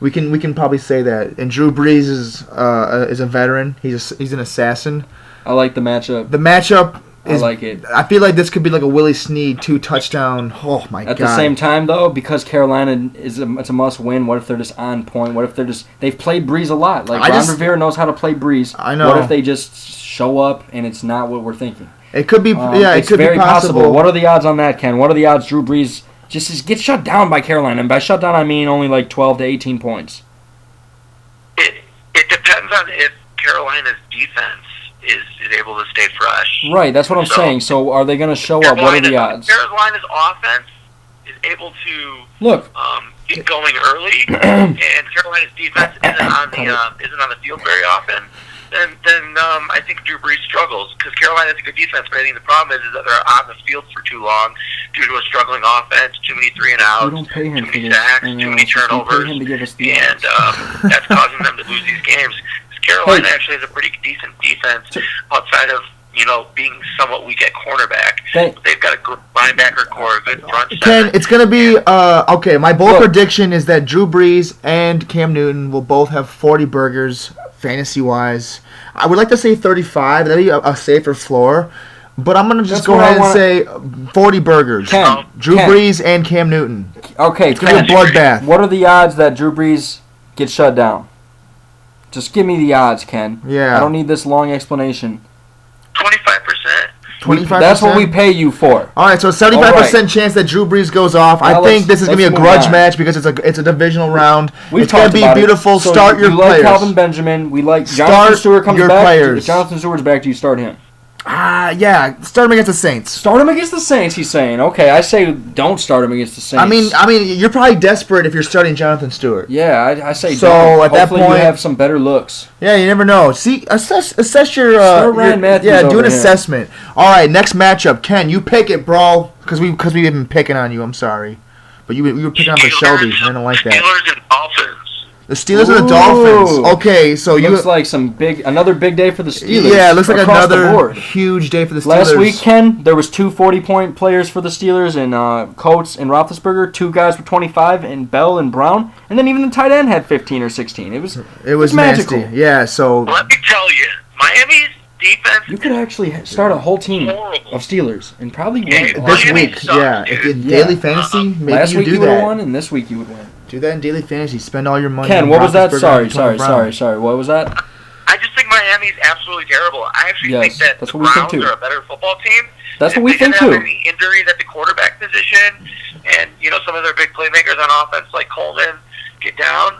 We can probably say that. And Drew Brees is a veteran. He's an assassin. I like the matchup. The matchup I like it. I feel like this could be like a Willie Snead 2-touchdown. Oh my god! At the same time, though, because Carolina it's a must-win. What if they're just on point? What if they've played Breeze a lot? Like Ron Rivera knows how to play Breeze. I know. What if they just show up and it's not what we're thinking? It could be. It it's could very be possible. What are the odds on that, Ken? What are the odds Drew Brees just gets shut down by Carolina? And by shut down, I mean only like 12 to 18 points. it depends on if Carolina's defense is able to stay fresh. Right, that's what I'm saying. So are they going to show up? What are the odds? Carolina's offense is able to Look, get going early, and Carolina's defense isn't on the field very often. Then I think Drew Brees struggles because Carolina has a good defense, but I think the problem is that they're on the field for too long due to a struggling offense, too many 3-and-outs, we don't pay him too for many this. sacks, too many turnovers, We pay him to give us the and odds. that's causing them to lose these games. Carolina actually has a pretty decent defense outside of being somewhat weak at cornerback. They've got a good linebacker core, a good front seven. Ken, it's going to be okay. My bold prediction is that Drew Brees and Cam Newton will both have 40 burgers, fantasy-wise. I would like to say 35. That'd be a safer floor. But I'm going to just go ahead and say 40 burgers. Ken, Drew Brees and Cam Newton. Okay, It's going to be a bloodbath. What are the odds that Drew Brees gets shut down? Just give me the odds, Ken. Yeah. I don't need this long explanation. 25%. 25%? That's what we pay you for. All right, so 75% chance that Drew Brees goes off. Now I think this is going to be a let's move grudge on. match because it's a divisional round. We've It's going to talked be about it. beautiful. So Start your you like players. Calvin Benjamin. We like Start Jonathan Stewart comes your back. players. If Jonathan Stewart's back, do you start him? Yeah, start him against the Saints. Start him against the Saints, he's saying. Okay, I say don't start him against the Saints. I mean, you're probably desperate if you're starting Jonathan Stewart. Yeah, I say So, don't. at that Hopefully point- you have some better looks. Yeah, you never know. See, assess your. Start Ryan Matthews yeah, do over an him. assessment. All right, next matchup. Ken, you pick it, bro. Because we've been picking on you. I'm sorry, but you were picking on for Shelby. I didn't like that. Steelers and Dolphins. The Steelers and the Ooh. Dolphins. Okay, so Looks like another big day for the Steelers. Yeah, it looks like across the another board. huge day for the Steelers. Last week, Ken, there was two 40-point players for the Steelers, and Coates and Roethlisberger. Two guys with 25, and Bell and Brown, and then even the tight end had 15 or 16. It was magical. nasty. Yeah, so Let me tell you, Miami's defense You could actually start a whole team horrible. of Steelers and probably win. Yeah, it. this Miami week, sucks, yeah, dude. if in Yeah. daily fantasy, maybe Last you week do you would have that. won, and this week you would win. Do that in daily fantasy. Spend all your money. Ken, on what was that? Roethlisberger and Antonio Brown. Sorry. What was that? I just think Miami's absolutely terrible. I actually Yes, think that that's the what we think Browns too. are a better football team. That's If what we they think didn't too. have any injuries at the quarterback position, and some of their big playmakers on offense like Coleman get down.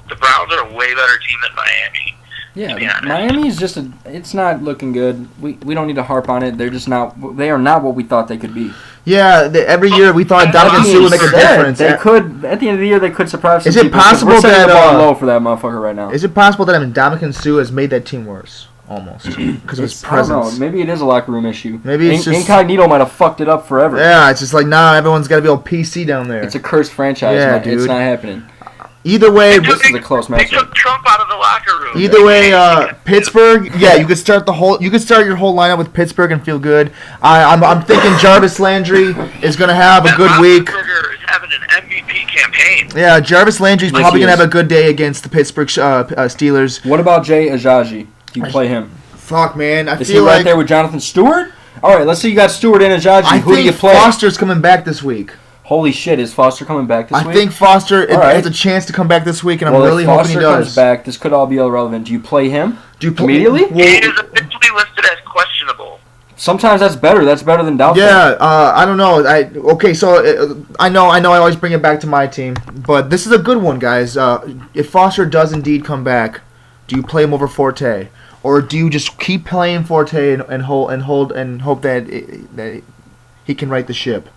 The Browns are a way better team than Miami. Yeah, Yeah. Miami's just it's not looking good. We don't need to harp on it. They are not what we thought they could be. Yeah, every year we thought That Dominican Sue would make a difference. They could at the end of the year they could surprise some Is it people, 'cause possible we're setting that, the bar uh, low for that motherfucker right now? Is it possible that Dominican Sue has made that team worse? Almost. Because of his I don't know. presence. Maybe it is a locker room issue. Maybe it's just- Incognito might have fucked it up forever. Yeah, it's just like, everyone's got to be all PC down there. It's a cursed franchise. Yeah, man. It's dude. not happening. Either way, This is a close They matchup. took Trump out of the locker room. either way, Pittsburgh. Yeah, you could start your whole lineup with Pittsburgh and feel good. I'm thinking Jarvis Landry is going to have a That good week. Roethlisberger is having an MVP campaign. Yeah, Jarvis Landry's Yes, probably he going to is. have a good day against the Pittsburgh Steelers. What about Jay Ajayi? Do you play him? Fuck, man. I Is he feel right like there with Jonathan Stewart? All right, let's say you got Stewart and Ajayi. I Who do you think play? Foster's coming back this week. Holy shit, is Foster coming back this I week? think Foster All right. has a chance to come back this week, and well, I'm really if hoping Foster he does. comes back, this could all be irrelevant. Do you play him Do you pl- immediately? He Well, is officially listed as questionable. Sometimes that's better. That's better than doubtful. yeah, I don't know. I know. I always bring it back to my team, but this is a good one, guys. If Foster does indeed come back, do you play him over Forte, or do you just keep playing Forte and hope that he can right the ship?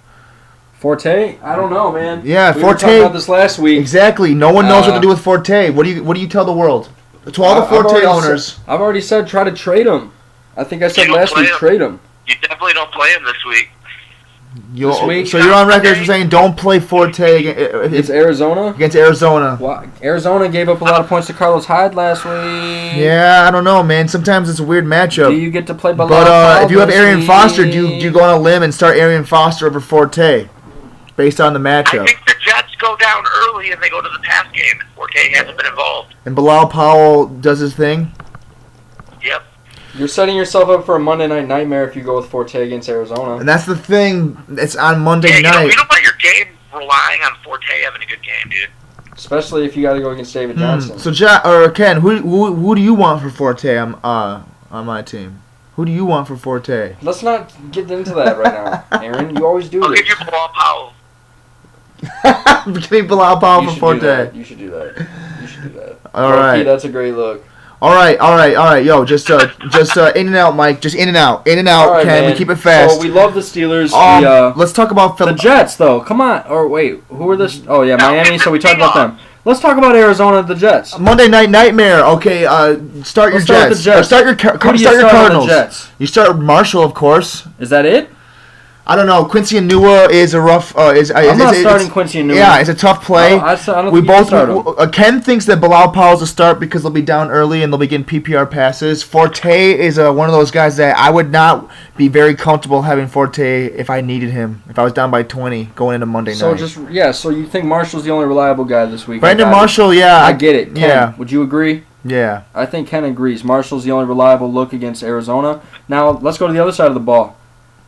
Forte? I don't know, man. Yeah, we were Forte- talking about this last week. Exactly. No one knows what to Uh, do with Forte. What do you tell the world? To all the I've Forte already owners. I've already said try to trade him. I think I said You don't last play week him. trade him. You definitely don't play him this week. This week? So you're on record for saying don't play Forte It's Arizona. against Arizona. Well, Arizona gave up a lot of points to Carlos Hyde last week. Yeah, I don't know, man. Sometimes it's a weird matchup. Do you get to play Bilal But Powell if you have this Arian week? Foster, do you go on a limb and start Arian Foster over Forte based on the I matchup? think the Jets go down early and they go to the pass game. Forte hasn't been involved. And Bilal Powell does his thing. Yep. You're setting yourself up for a Monday night nightmare if you go with Forte against Arizona. And that's the thing. It's on Monday Yeah, you night. don't let your game relying on Forte having a good game, dude. Especially if you got to go against David Johnson. So, Ken, who do you want for Forte on my team? Who do you want for Forte? Let's not get into that right now, Aaron. You always do I'll this. give you Bilal Powell. Give me Bilal Powell You for should do Forte. that. You should do that. You should do that. All Low-key, right. that's a great look. All right. Yo, just in and out, Mike. Just in and out, All right, Ken. man. We keep it fast. So we love the Steelers. Let's talk about The Jets, though. Come on. Or wait, who are this? Oh yeah, Miami. So we talked about them. Let's talk about Arizona, the Jets. Monday Night Nightmare. Okay, start your Let's start with Jets. the Jets. Start your Who do you start your start on the Cardinals. Jets? You start Marshall, of course. Is that it? I don't know. Quincy Enunwa is a rough. I'm not starting Quincy Enunwa. Yeah, it's a tough play. I don't We think you can both. start him. Ken thinks that Bilal Powell's a start because they'll be down early and they'll be getting PPR passes. Forte is one of those guys that I would not be very comfortable having Forte if I needed him. If I was down by 20 going into Monday So night. so you think Marshall's the only reliable guy this week? Brandon I got it. Marshall, yeah, I get it. Ken, Yeah, would you agree? yeah. I think Ken agrees. Marshall's the only reliable look against Arizona. Now let's go to the other side of the ball.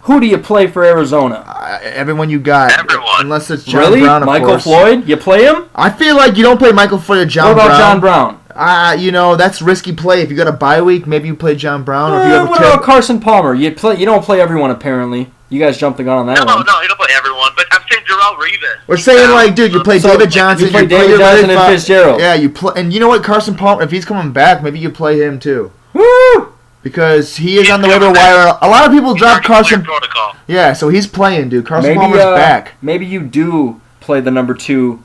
Who do you play for Arizona? Everyone you got, Everyone. unless it's John Really? Brown, of Michael course. Floyd? You play him? I feel like you don't play Michael Floyd or John What about Brown. John Brown? That's risky play. If you got a bye week, maybe you play John Brown. Or if you have a What about Carson Palmer? You don't play everyone apparently. You guys jumped the gun on that No, one. you don't play everyone, but I'm saying Darrell Revis. We're saying like, dude, you play So, David Johnson. you play play David Johnson and Larry Fitzgerald. Yeah, you play, and you know what, Carson Palmer, if he's coming back, maybe you play him too Woo! because he is He's on the waiver coming back. wire. A lot of people drop Carson. Protocol. Yeah, so he's playing, dude. Carson Maybe Palmer's back. maybe you do play the number 2.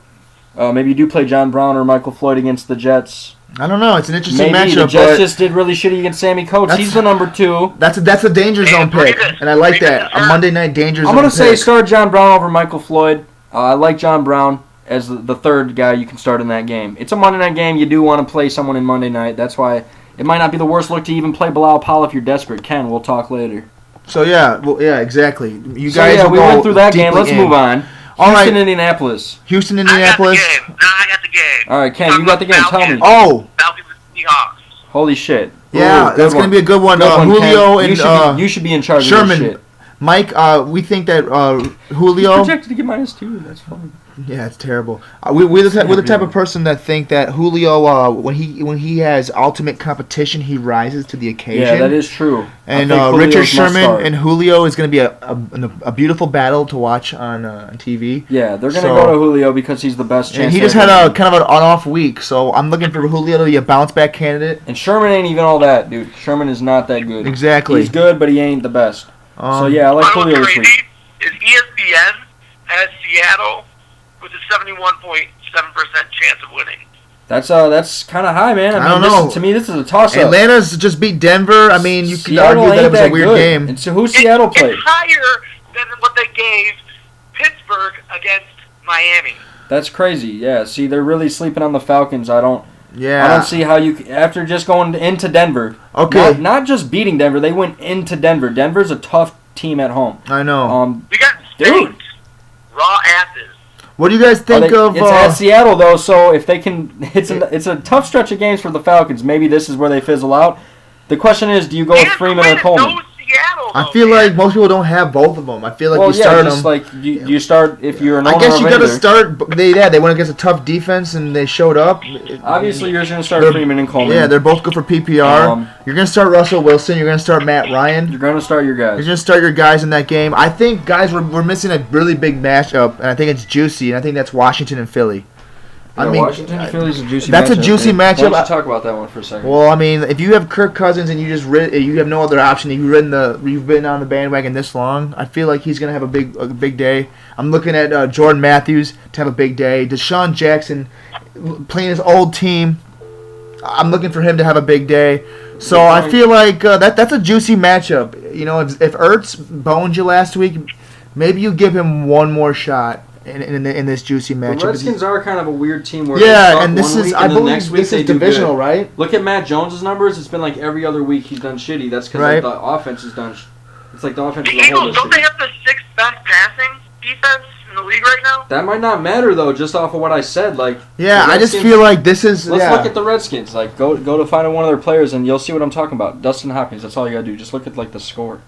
Maybe you do play John Brown or Michael Floyd against the Jets. I don't know. It's an interesting Maybe the matchup, Jets but just did really shitty against Sammy Coates. That's- He's the number 2. that's a danger zone And pick, Revis. and I like Revis that. is A hurt. Monday night danger zone. I'm gonna say pick. start John Brown over Michael Floyd. I like John Brown as the third guy you can start in that game. It's a Monday night game. You do want to play someone in Monday night. That's why it might not be the worst look to even play Bilal Powell if you're desperate. Ken, we'll talk later. So yeah, exactly. You So guys. yeah, will we go went through that game. deeply Let's in. move on. All right. Houston, Indianapolis. Houston, I got the Indianapolis. game. I got the game. All right, Ken, you got the game. Tell me. Oh, Falcons and Seahawks. Holy shit. yeah, Ooh, good that's one. gonna be a good one. Good one, Julio Ken. and you should be in charge Sherman. of this shit. Mike, we think that He's Julio. projected to get -2. That's funny. Yeah, it's terrible. We're the type of person that think that Julio, when he has ultimate competition, he rises to the occasion. Yeah, that is true. And I think Julio's Richard must Sherman start. and Julio is going to be a beautiful battle to watch on TV. Yeah, they're going to So- go to Julio because he's the best chance. And he they just had have. a kind of an on-off week, so I'm looking for Julio to be a bounce-back candidate. And Sherman ain't even all that, dude. Sherman is not that good. Exactly. He's good, but he ain't the best. So yeah, I like You know Julio what's this week. crazy is ESPN has Seattle with a 71.7% chance of winning. That's kind of high, man. I don't this know. Is, to me, this is a toss-up. Atlanta's just beat Denver. I mean, you could Seattle argue that ain't it was a that weird good. game. And so who Seattle played? It's higher than what they gave Pittsburgh against Miami. That's crazy. Yeah. See, they're really sleeping on the Falcons. I don't Yeah. see how you after just going into Denver. Okay. Not just beating Denver, they went into Denver. Denver's a tough team at home. I know. We got Dude. States, raw asses. What do you guys think of? It's at Seattle though, so if they can, it's a tough stretch of games for the Falcons. Maybe this is where they fizzle out. The question is, do you go with And Freeman or Quinn Coleman? knows Seattle, I though, feel man. like most people don't have both of them. I feel like Well, you yeah, start just them. like you start if you're an I owner guess of you got to either. start. They went against a tough defense and they showed up. Obviously, you're going to start They're- Freeman and Coleman. Yeah, they're both good for PPR. You're going to start Russell Wilson. You're going to start Matt Ryan. You're going to start your You're guys. going to start your guys in that game. I think, guys, we're missing a really big matchup, and I think it's juicy, and I think that's Washington and Philly. Yeah, I mean, Washington and Philly's a juicy. that's a matchup, juicy man. matchup. Why don't you talk about that one for a second? Well, I mean, if you have Kirk Cousins and you have no other option, you've been on the bandwagon this long. I feel like he's gonna have a big day. I'm looking at Jordan Matthews to have a big day. Deshaun Jackson playing his old team. I'm looking for him to have a big day. So I feel like that's a juicy matchup. You know, if Ertz boned you last week, maybe you give him one more shot in this juicy matchup. The Redskins are kind of a weird team where yeah, they suck and this one is week, I and then believe next week this they is do divisional, good. right? Look at Matt Jones's numbers. It's been like every other week he's done shitty. That's because Right. the offense is done. It's like the offense The is a whole Eagles, don't they have the 6th best passing defense in the league right now? That might not matter though, just off of what I said. Like, Yeah, the I just Redskins- feel like this is. Let's yeah. look at the Redskins. Like, go to find one of their players, and you'll see what I'm talking about. Dustin Hopkins. That's all you gotta do. Just look at like the score.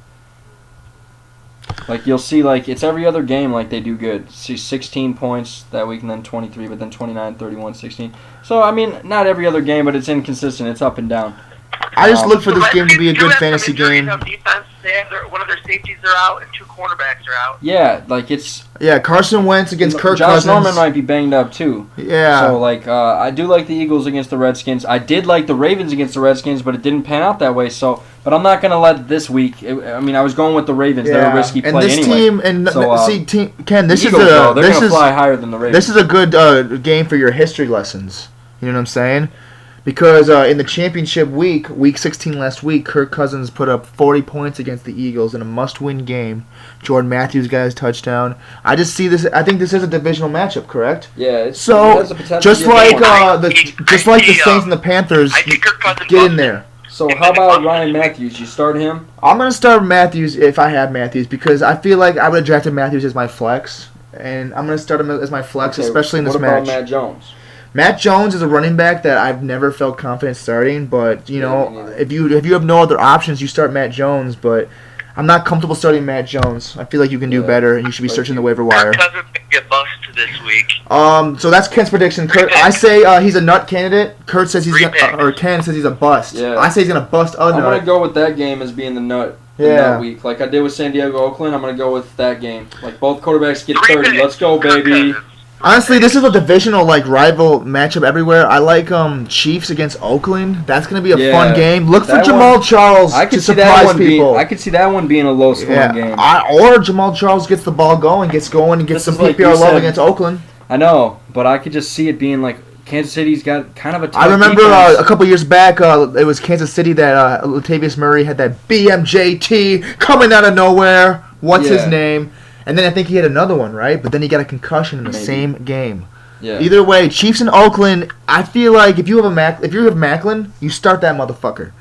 Like you'll see, like it's every other game. Like they do good. See 16 points that week, and then 23, but then 29, 31, 16. So I mean, not every other game, but it's inconsistent. It's up and down. I just look for The this game to be a Redskins do good have some fantasy injuries game. on defense. They have one of their safeties are out and 2 cornerbacks are out. Yeah, like it's Yeah, Carson Wentz against Kirk Josh Cousins. Norman might be banged up too. Yeah. So like I do like the Eagles against the Redskins. I did like the Ravens against the Redskins, but it didn't pan out that way. So, but I'm not gonna let this week. I mean, I was going with the Ravens. They're a risky play and this anyway. team and So, Ken, this Eagles, is though, they're this gonna is fly higher than the Ravens. this is a good game for your history lessons. You know what I'm saying? Because in the championship week 16 last week, Kirk Cousins put up 40 points against the Eagles in a must-win game. Jordan Matthews got his touchdown. I just see this. I think this is a divisional matchup, correct? Yeah. It So has the potential just to be a like big one. the Saints and the Panthers, I think Kirk Cousins get in loves there. So how about Ryan Matthews? You start him? I'm gonna start Matthews if I have Matthews because I feel like I would have drafted Matthews as my flex, and I'm gonna start him as my flex, Okay, especially in this what about match. Matt Jones? Matt Jones is a running back that I've never felt confident starting, but you Yeah, know, me neither. if you have no other options, you start Matt Jones. But I'm not comfortable starting Matt Jones. I feel like you can do Yeah. better, and you should be Like searching the you- waiver wire. Kirk Cousins can get bust this week. So that's Ken's prediction. Kurt, I say he's a nut candidate. Kurt says he's Three gonna, picks. or Ken says he's a bust. Yeah. I say he's gonna bust a I'm gonna nut. go with that game as being the nut week, like I did with San Diego Oakland. I'm gonna go with that game. Like both quarterbacks get 3 30. picks. Let's go, Kirk baby. Cousins. Honestly, this is a divisional rival matchup everywhere. I like Chiefs against Oakland. That's gonna be a Yeah. fun game. Look for That Jamal one- Charles I to could see that surprise one people. being. I could see that one being a low scoring game. Or Jamal Charles gets the ball going, gets going, and gets This some is like PPR you love said. against Oakland. I know, but I could just see it being like Kansas City's got kind of a tough I remember defense. a couple years back, it was Kansas City that Latavius Murray had that BMJT coming out of nowhere. What's his Yeah. name? And then I think he had another one, right? But then he got a concussion in the Maybe. same game. Yeah. Either way, Chiefs and Oakland. I feel like if you have Macklin, you start that motherfucker.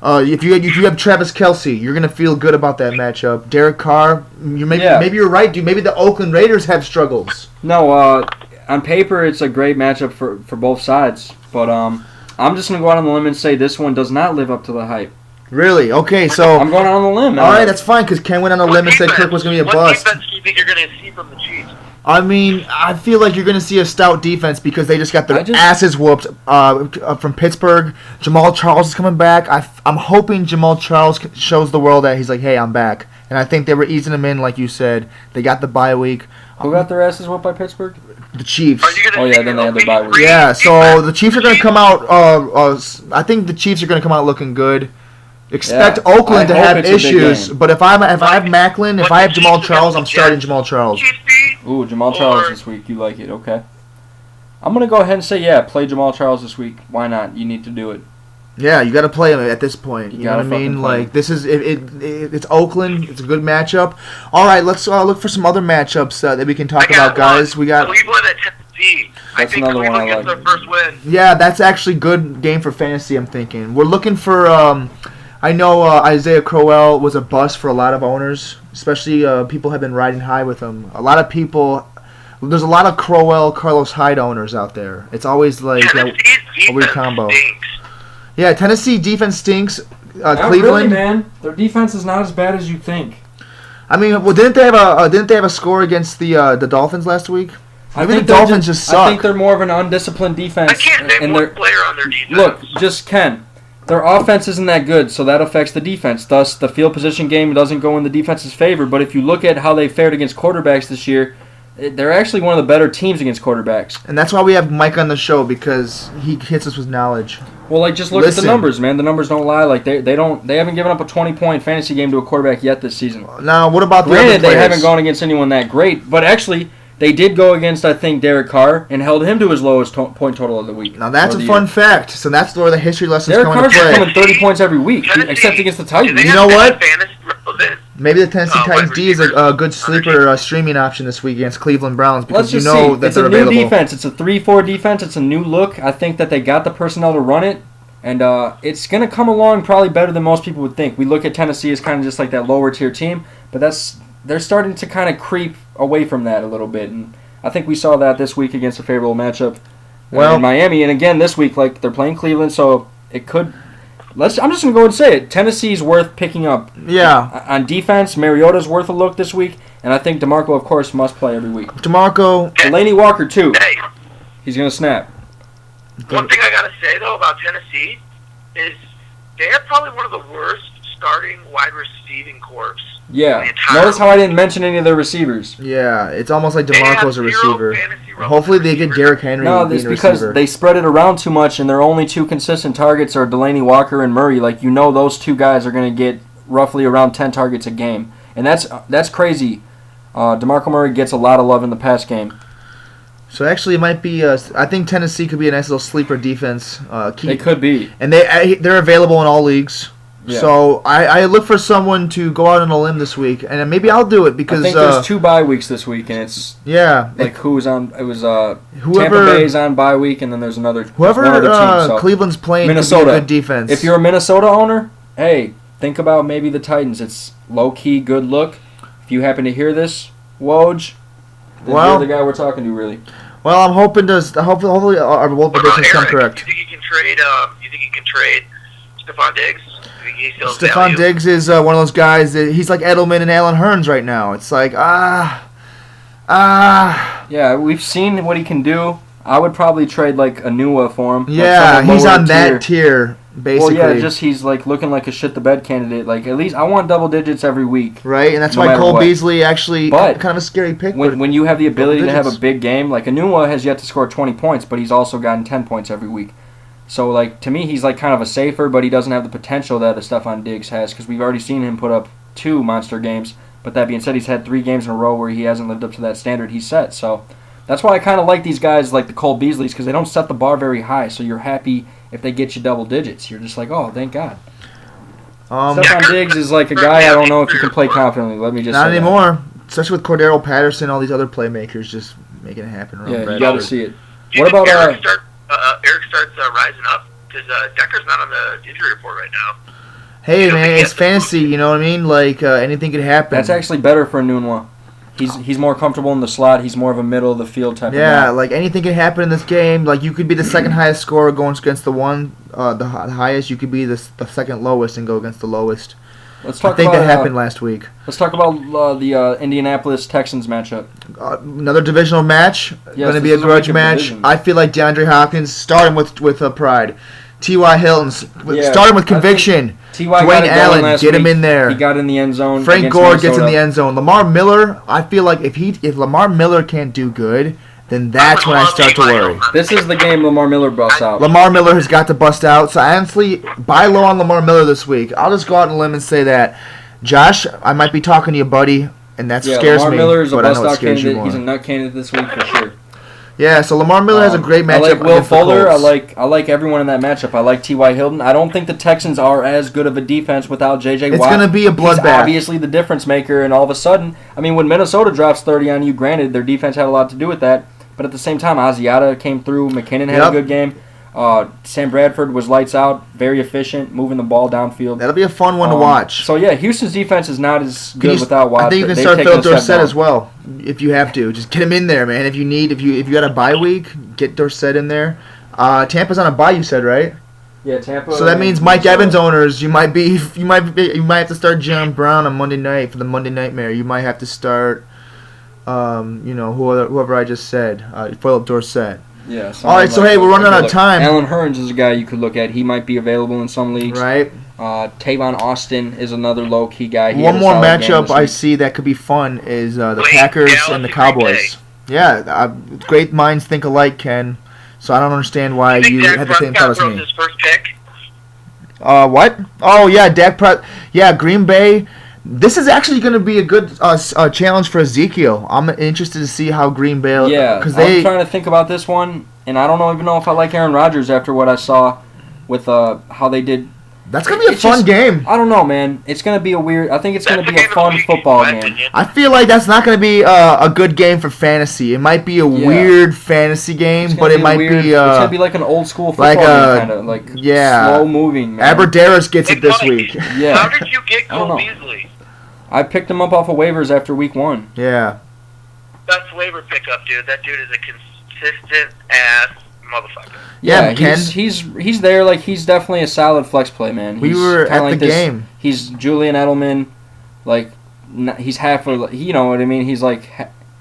If you have Travis Kelce, you're gonna feel good about that matchup. Derek Carr, maybe you're right, dude. Maybe the Oakland Raiders have struggles. No, on paper it's a great matchup for both sides, but I'm just gonna go out on the limb and say this one does not live up to the hype. Really? Okay, so I'm going out on the limb. all right, that's fine because Ken went on a limb and said Kirk was gonna be a What bust. defense do you think you're going to see from the Chiefs? I mean, I feel like you're going to see a stout defense because they just got their I just- asses whooped from Pittsburgh. Jamal Charles is coming back. I'm hoping Jamal Charles shows the world that he's like, hey, I'm back. And I think they were easing him in, like you said. They got the bye week. Who got their asses whooped by Pittsburgh? The Chiefs. Are you going to Oh, yeah, see then they had a their bye week week. Yeah, three so defense? the Chiefs are going to come out. I think the Chiefs are going to come out looking good. Expect Yeah, Oakland I to hope have it's a big issues, game. but if I have Macklin, if I have Jamal Chiefs Charles, I'm against the starting Jets. Jamal Charles. Chiefs beat? Ooh, Jamal Charles Or- this week. You like it? Okay. I'm gonna go ahead and say play Jamal Charles this week. Why not? You need to do it. Yeah, you got to play him at this point. You know gotta what I mean? fucking play Like him. this is it's Oakland. It's a good matchup. All right, let's look for some other matchups that we can talk I got about, guys. one. We got Cleveland at Tennessee. I That's think another one Cleveland I gets like. their first win. yeah, that's actually good game for fantasy. I'm thinking we're looking for. I know Isaiah Crowell was a bust for a lot of owners, especially people have been riding high with him. A lot of people. There's a lot of Crowell, Carlos Hyde owners out there. It's always like Tennessee's a weird defense combo. stinks. Yeah, Tennessee defense stinks. Not Cleveland. really, man. Their defense is not as bad as you think. I mean, well, didn't they have a score against the Dolphins last week? Maybe the they're Dolphins just suck. I think they're more of an undisciplined defense. I can't name and one they're- player on their defense. Look, just Ken. Their offense isn't that good, so that affects the defense. Thus, the field position game doesn't go in the defense's favor. But if you look at how they fared against quarterbacks this year, they're actually one of the better teams against quarterbacks. And that's why we have Mike on the show because he hits us with knowledge. Well, like just look at Listen. the numbers, man. The numbers don't lie. Like they haven't given up a 20-point fantasy game to a quarterback yet this season. Now, what about the Granted, other they players? haven't gone against anyone that great, but actually, They did go against, I think, Derek Carr and held him to his lowest point total of the week. Now that's or a the fun year. fact. So that's where the history lessons Derek come Carr's into play. coming 30 points every week, Tennessee- except against the do Titans. they You have know any what? fantasy relevant? Maybe the Tennessee wide Titans D is receivers a good on sleeper their streaming option this week against Cleveland Browns because Let's you just know see. that It's they're a new available. defense. It's a 3-4 defense. It's a new look. I think that they got the personnel to run it, and it's going to come along probably better than most people would think. We look at Tennessee as kind of just like that lower tier team, but they're starting to kind of creep away from that a little bit, and I think we saw that this week against a favorable matchup in Miami, and again this week, like they're playing Cleveland, so it could. I'm just gonna go and say it. Tennessee's worth picking up. Yeah. On defense, Mariota's worth a look this week, and I think DeMarco, of course, must play every week. DeMarco. Delaney Walker too. Hey, He's gonna snap. one thing I gotta say though about Tennessee is they have probably one of the worst starting wide receiving corps. Yeah. The entire Notice how I didn't mention any of their receivers. Yeah, it's almost like They have DeMarco's a zero receiver. fantasy relevant Hopefully they get receivers. Derrick Henry No, being it's a because receiver. they spread it around too much, and their only two consistent targets are Delaney Walker and Murray. Like those two guys are going to get roughly around 10 targets a game, and that's crazy. DeMarco Murray gets a lot of love in the pass game. So actually, it might be. I think Tennessee could be a nice little sleeper defense. They could be. And they're available in all leagues. Yeah. So I look for someone to go out on a limb this week, and maybe I'll do it I because think there's 2 bye weeks this week, and it's yeah, like who's on. It was Tampa whoever Bay's on bye week, and then there's one other team. So Cleveland's playing Minnesota. could be a good defense. If you're a Minnesota owner, hey, think about maybe the Titans. It's low key good look. If you happen to hear this, Woj, then Well- you're the guy we're talking to, really. well, I'm hoping hopefully our bold What about predictions come Eric? correct. You think you can trade Stephon Diggs? You think he still has Stephon value? Diggs is one of those guys that he's like Edelman and Allen Hurns right now. It's like Yeah, we've seen what he can do. I would probably trade like Anua for him. like yeah, someone he's lower on that tier basically. Well, yeah, just he's like looking like a shit the bed candidate. Like at least I want double digits every week. right, and that's no why matter Cole what. Beasley actually But kind of a scary pick. When you have the ability to have a digits. big game, like Anua has yet to score 20 points, but he's also gotten 10 points every week. So like to me, he's like kind of a safer, but he doesn't have the potential that a Stephon Diggs has because we've already seen him put up 2 monster games. But that being said, he's had 3 games in a row where he hasn't lived up to that standard he set. So that's why I kind of like these guys like the Cole Beasleys because they don't set the bar very high. So you're happy if they get you double digits. You're just like, oh, thank God. Stephon Diggs is like a guy I don't know if you can play confidently. Let me just not say that. anymore, especially with Cordero Patterson, all these other playmakers just making it happen. around Yeah, you Bradford. got to see it. Do you What think about Eric starts rising up? Because Decker's not on the injury report right now. Hey You don't man, think he it's has to- fantasy. You know what I mean? Like anything could happen. That's actually better for Nunwa. He's more comfortable in the slot. He's more of a middle of the field type of Yeah, guy. like anything can happen in this game. Like you could be the second highest scorer going against the highest. You could be the second lowest and go against the lowest. Let's I talk think about that happened last week. Let's talk about the Indianapolis Texans matchup. Another divisional match. Yes, Going to this be a is a grudge week of match. divisions. I feel like DeAndre Hopkins starting with pride. T.Y. Hilton Yeah, starting with I think conviction. T.Y. got Dwayne it going Allen, last get him week. in there. He got in the end zone. Frank against Gore gets in Minnesota. the end zone. Lamar Miller, I feel like if Lamar Miller can't do good, then that's when I start to worry. This is the game Lamar Miller busts out. Lamar Miller has got to bust out. So honestly, buy low on Lamar Miller this week. I'll just go out on a limb and say that. Josh, I might be talking to you, buddy, and that scares Lamar me. Miller is a but I know bust it out scares you candidate. more. He's a nut candidate this week for sure. Yeah, so Lamar Miller has a great matchup. I like Will against the Fuller. Colts. I like everyone in that matchup. I like T.Y. Hilton. I don't think the Texans are as good of a defense without J.J. It's Watt. going to be a He's bloodbath. obviously the difference maker, and all of a sudden, I mean, when Minnesota drops 30 on you, granted, their defense had a lot to do with that, but at the same time, Asiata came through. McKinnon had Yep. a good game. Sam Bradford was lights out, very efficient, moving the ball downfield. That'll be a fun one to watch. So, yeah, Houston's defense is not as Can good you- without Watt. I think you can They've start taken Phil a step Dorsett down. as well, if you have to. Just get him in there, man. If you got a bye week, get Dorsett in there. Tampa's on a bye, you said, right? Yeah, Tampa. So that means and Mike Minnesota. Evans owners, you might have to start John Brown on Monday night for the Monday Nightmare. You might have to start, whoever I just said, Philip Dorsett. Yeah. All right, so hey, we're running out of time. Alan Hearns is a guy you could look at. He might be available in some leagues. Right. Tavon Austin is another low-key guy. He One had a more solid game matchup this I week. see that could be fun is the Wait, Packers Dallas and the and Green Cowboys. Yeah, great minds think alike, Ken. So I don't understand why You think you Dak had the same Prescott thought as throws me. his first pick? What? Oh yeah, Dak Prescott. Yeah, Green Bay. This is actually going to be a good challenge for Ezekiel. I'm interested to see how Green Bay. Yeah, because I'm trying to think about this one, and I don't even know if I like Aaron Rodgers after what I saw with how they did. That's going to be a It's fun just- game. I don't know, man. It's going to be a weird. I think it's going That's to the be a game of fun the week, football in my game. opinion. I feel like that's not going to be a good game for fantasy. It might be a Yeah. weird fantasy game, It's but gonna it be might weird. be It's gonna be like an old school football like, game, kind of like slow moving. Man. Aberderis gets Hey, it this Mike, week. Yeah. How did you get I don't Cole know. Beasley? I picked him up off of waivers after week 1. Yeah. Best waiver pickup, dude. That dude is a consistent ass motherfucker. Yeah, Ken. he's there. Like he's definitely a solid flex play, man. We He's were kinda at like the this- game. He's Julian Edelman, like he's half of. You know what I mean? He's like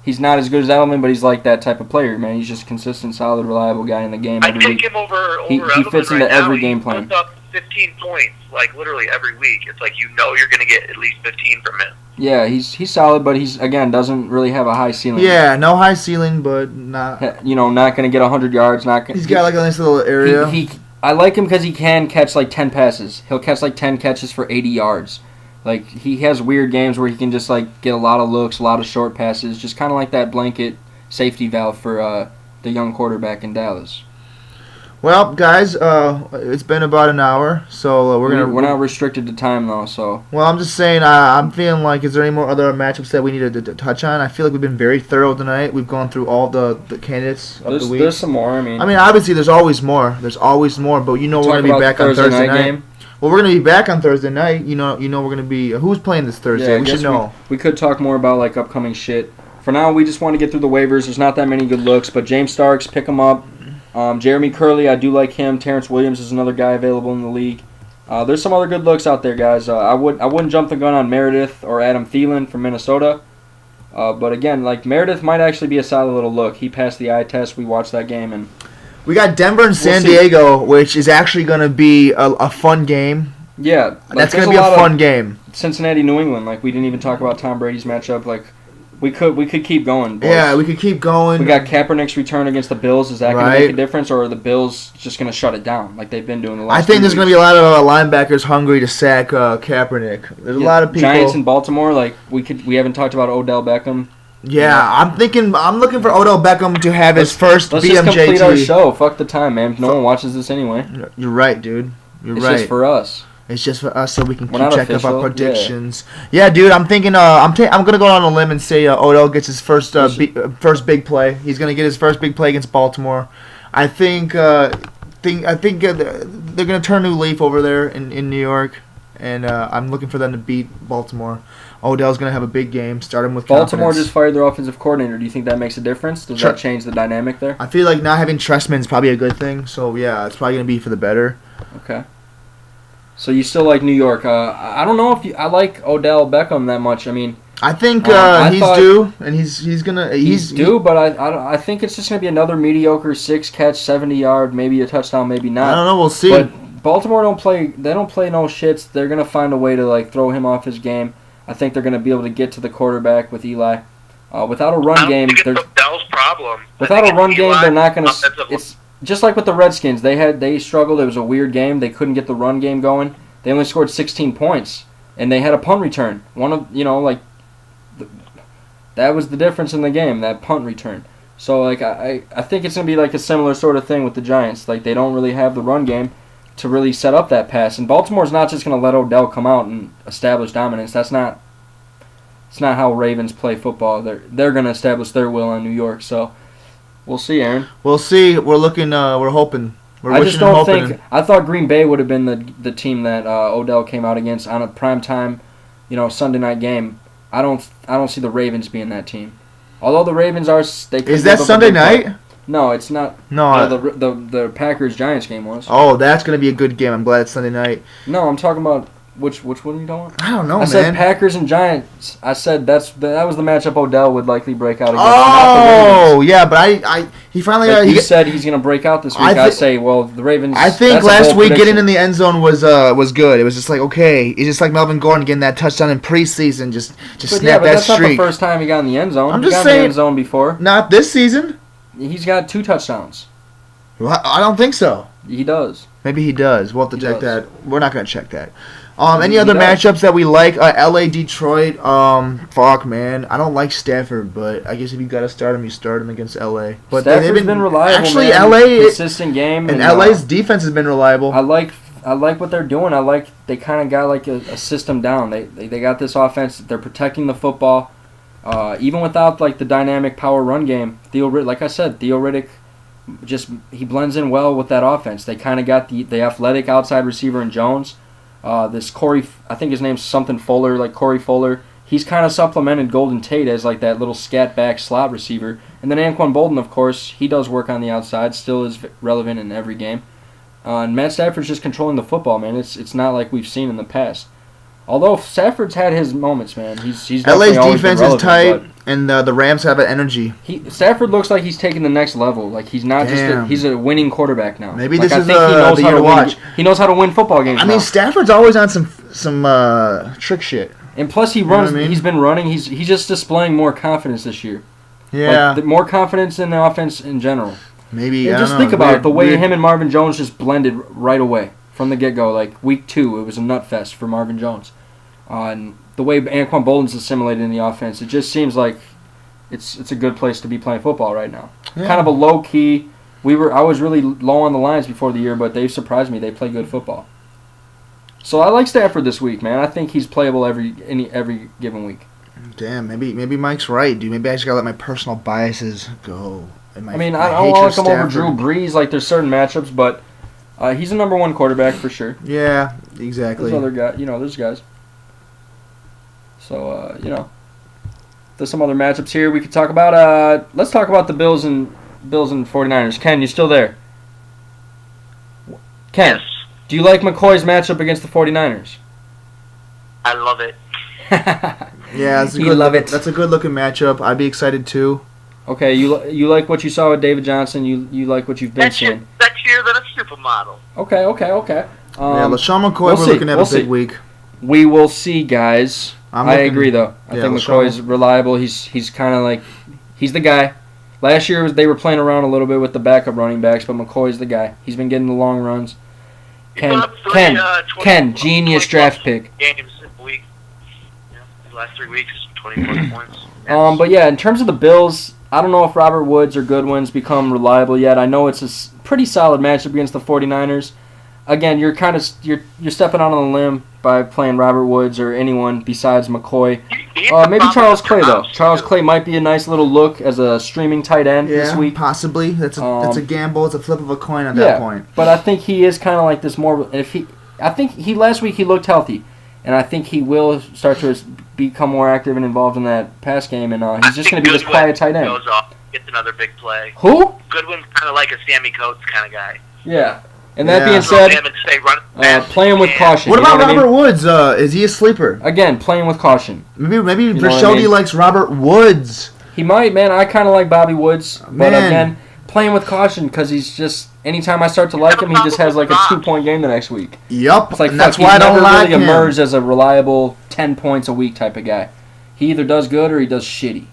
he's not as good as Edelman, but he's like that type of player, man. He's just consistent, solid, reliable guy in the game I every take week. him over He Edelman fits right into now. every He game plan. puts up 15 points, like literally every week. It's like you know you're gonna get at least 15 from him. Yeah, he's solid, but he's again doesn't really have a high ceiling. Yeah, no high ceiling, but not. You know, not gonna get 100 yards. Not gonna, He's got like a nice little area. I like him because he can catch like 10 passes. He'll catch like 10 catches for 80 yards. Like he has weird games where he can just like get a lot of looks, a lot of short passes, just kind of like that blanket safety valve for the young quarterback in Dallas. Well, guys, it's been about an hour, so We're not restricted to time though, so Well, I'm just saying, I'm feeling like, is there any more other matchups that we need to touch on? I feel like we've been very thorough tonight. We've gone through all the candidates of the week. there's some more. I mean, Obviously, there's always more. There's always more, but you know we're talk going to be about back the on Thursday night. game. Well, we're going to be back on Thursday night. You know we're going to be... Who's playing this Thursday? Yeah, I we should guess know. We could talk more about like upcoming shit. For now, we just want to get through the waivers. There's not that many good looks, but James Starks, pick him up. Jeremy Curley, I do like him. Terrence Williams is another guy available in the league. There's some other good looks out there, guys. I wouldn't jump the gun on Meredith or Adam Thielen from Minnesota. But again, like Meredith might actually be a solid little look. He passed the eye test. We watched that game, and We got Denver and San see. Diego, which is actually going to be a fun game. yeah, like, That's there's going to be a lot of fun game. Cincinnati, New England. Like we didn't even talk about Tom Brady's matchup. Like we could keep going. Boys. Yeah, we could keep going. We got Kaepernick's return against the Bills. Is that going to Right. make a difference, or are the Bills just going to shut it down like they've been doing the last I think 2 there's going to be a lot of linebackers hungry to sack Kaepernick. There's a lot of people. Giants in Baltimore, like we haven't talked about Odell Beckham. Yeah, I'm looking for Odell Beckham to have his first Let's just complete our BMJT. show. Fuck the time, man. No one watches this anyway. You're right, dude. You're It's right. just for us. It's just for us so we can We're keep not track of our official, predictions. Yeah, dude, I'm thinking. I'm gonna go on a limb and say Odell gets his first first big play. He's gonna get his first big play against Baltimore. I think they're gonna turn a new leaf over there in New York, and I'm looking for them to beat Baltimore. Odell's gonna have a big game. Start him with Baltimore confidence. just fired their offensive coordinator. Do you think that makes a difference? Does Sure. that change the dynamic there? I feel like not having Trestman is probably a good thing. So yeah, it's probably gonna be for the better. Okay. So you still like New York? I don't know if I like Odell Beckham that much. I mean, I think I he's thought- due, and he's gonna he's due, but I think it's just gonna be another mediocre 6-catch, 70-yard, maybe a touchdown, maybe not. I don't know. We'll see. But Baltimore don't play no shits. They're gonna find a way to like throw him off his game. I think they're gonna be able to get to the quarterback with Eli. Without a I run don't game, think they're it's Odell's problem. I without think a run it's game, Eli they're not gonna. offensively. It's just like with the Redskins. They struggled. It was a weird game. They couldn't get the run game going. They only scored 16 points, and they had a punt return. That was the difference in the game. That punt return. So like I think it's gonna be like a similar sort of thing with the Giants. Like they don't really have the run game to really set up that pass. And Baltimore's not just gonna let Odell come out and establish dominance. It's not how Ravens play football. They're gonna establish their will on New York. So we'll see, Aaron. We'll see. We're looking. We're hoping. We're I wishing just and don't hoping. think. I thought Green Bay would have been the team that Odell came out against on a primetime, Sunday night game. I don't see the Ravens being that team. Although the Ravens are, they could Is give that up a Sunday big night? fight. No, it's not. No. The Packers Giants game was. Oh, that's gonna be a good game. I'm glad it's Sunday night. No, I'm talking about which one are you talking about? I don't know, I man. said Packers and Giants. I said that was the matchup Odell would likely break out against. Not the Ravens. Oh, yeah, but he finally Like he you got- said he's gonna break out this week. I say, well, the Ravens. I think that's a last bold week prediction. getting in the end zone was good. It was just like, okay, it's just like Melvin Gordon getting that touchdown in preseason, just But snap yeah, but that that's not the streak. first time he got in the end zone. I'm He just got in the saying- end zone before. Not this season. He's got 2 touchdowns. Well, I don't think so. He does. Maybe he does. We'll have to He check does. that. We're not going to check that. Any other matchups that we like? LA, Detroit. Fuck, man. I don't like Stafford, but I guess if you got to start him, you start him against LA. But Stafford's been reliable, actually, man. LA consistent game, and LA's defense has been reliable. I like what they're doing. They kind of got like a system down. They got this offense. They're protecting the football, even without like the dynamic power run game. Like I said, Theo Riddick, he blends in well with that offense. They kind of got the athletic outside receiver in Jones. This Corey, I think his name's something Fuller, like Corey Fuller. He's kind of supplemented Golden Tate as like that little scat back slot receiver. And then Anquan Bolden, of course, he does work on the outside, still is relevant in every game. And Matt Stafford's just controlling the football, man. It's not like we've seen in the past. Although Stafford's had his moments, man. He's LA's definitely defense is tight, and the Rams have an energy. Stafford looks like he's taking the next level. Like he's not he's a winning quarterback now. Maybe like, this is he knows the how year to win. watch. He knows how to win football games. I mean, now. Stafford's always on some trick shit. And plus, he runs. You know what I mean? He's been running. He's just displaying more confidence this year. Yeah, like, more confidence in the offense in general. Maybe. And I just don't think know. about it. The way him and Marvin Jones just blended right away from the get-go. Like week 2, it was a nut fest for Marvin Jones. And the way Anquan Bolden's assimilated in the offense, it just seems like it's a good place to be playing football right now. Yeah. Kind of a low key. I was really low on the Lions before the year, but they've surprised me. They play good football. So I like Stafford this week, man. I think he's playable every given week. Damn, maybe Mike's right, dude. Maybe I just gotta let my personal biases go. I don't want to come over Drew Brees. Like there's certain matchups, but he's a number 1 quarterback for sure. Yeah, exactly. There's other guys, there's guys. So there's some other matchups here we could talk about. Let's talk about the Bills and 49ers. Ken, you still there? Ken, Yes. do you like McCoy's matchup against the 49ers? I love it. Yeah, that's a good looking matchup. I'd be excited too. Okay, you like what you saw with David Johnson. You like what you've been seeing. That's cheer than a supermodel. Okay. Yeah, LaShawn McCoy, we're looking at a big week. We will see, guys. I agree, though. I think McCoy's reliable. He's kind of like he's the guy. Last year they were playing around a little bit with the backup running backs, but McCoy's the guy. He's been getting the long runs. Ken, genius draft pick. Games a week. The last 3 weeks, 20 points. But yeah, in terms of the Bills, I don't know if Robert Woods or Goodwin's become reliable yet. I know it's a pretty solid matchup against the 49ers. Again, you're stepping out on a limb by playing Robert Woods or anyone besides McCoy. Maybe Charles Clay though. Charles Clay might be a nice little look as a streaming tight end this week. Possibly. That's a gamble. It's a flip of a coin at that point. But I think he is kind of like this more. I think last week he looked healthy, and I think he will start to become more active and involved in that pass game. And he's just going to be this quiet tight end. Goes off, gets another big play. Who? Goodwin's kind of like a Sammy Coates kind of guy. Yeah. And that being said, playing with caution. What about Robert Woods? Is he a sleeper? Again, playing with caution. Maybe Bracheldi likes Robert Woods. He might, man. I kind of like Bobby Woods. But again, playing with caution because he's just, anytime I start to like him, he just has like a 2-point game the next week. Yup. It's like, that's why I don't like him. He never really emerged as a reliable 10 points a week type of guy. He either does good or he does shitty.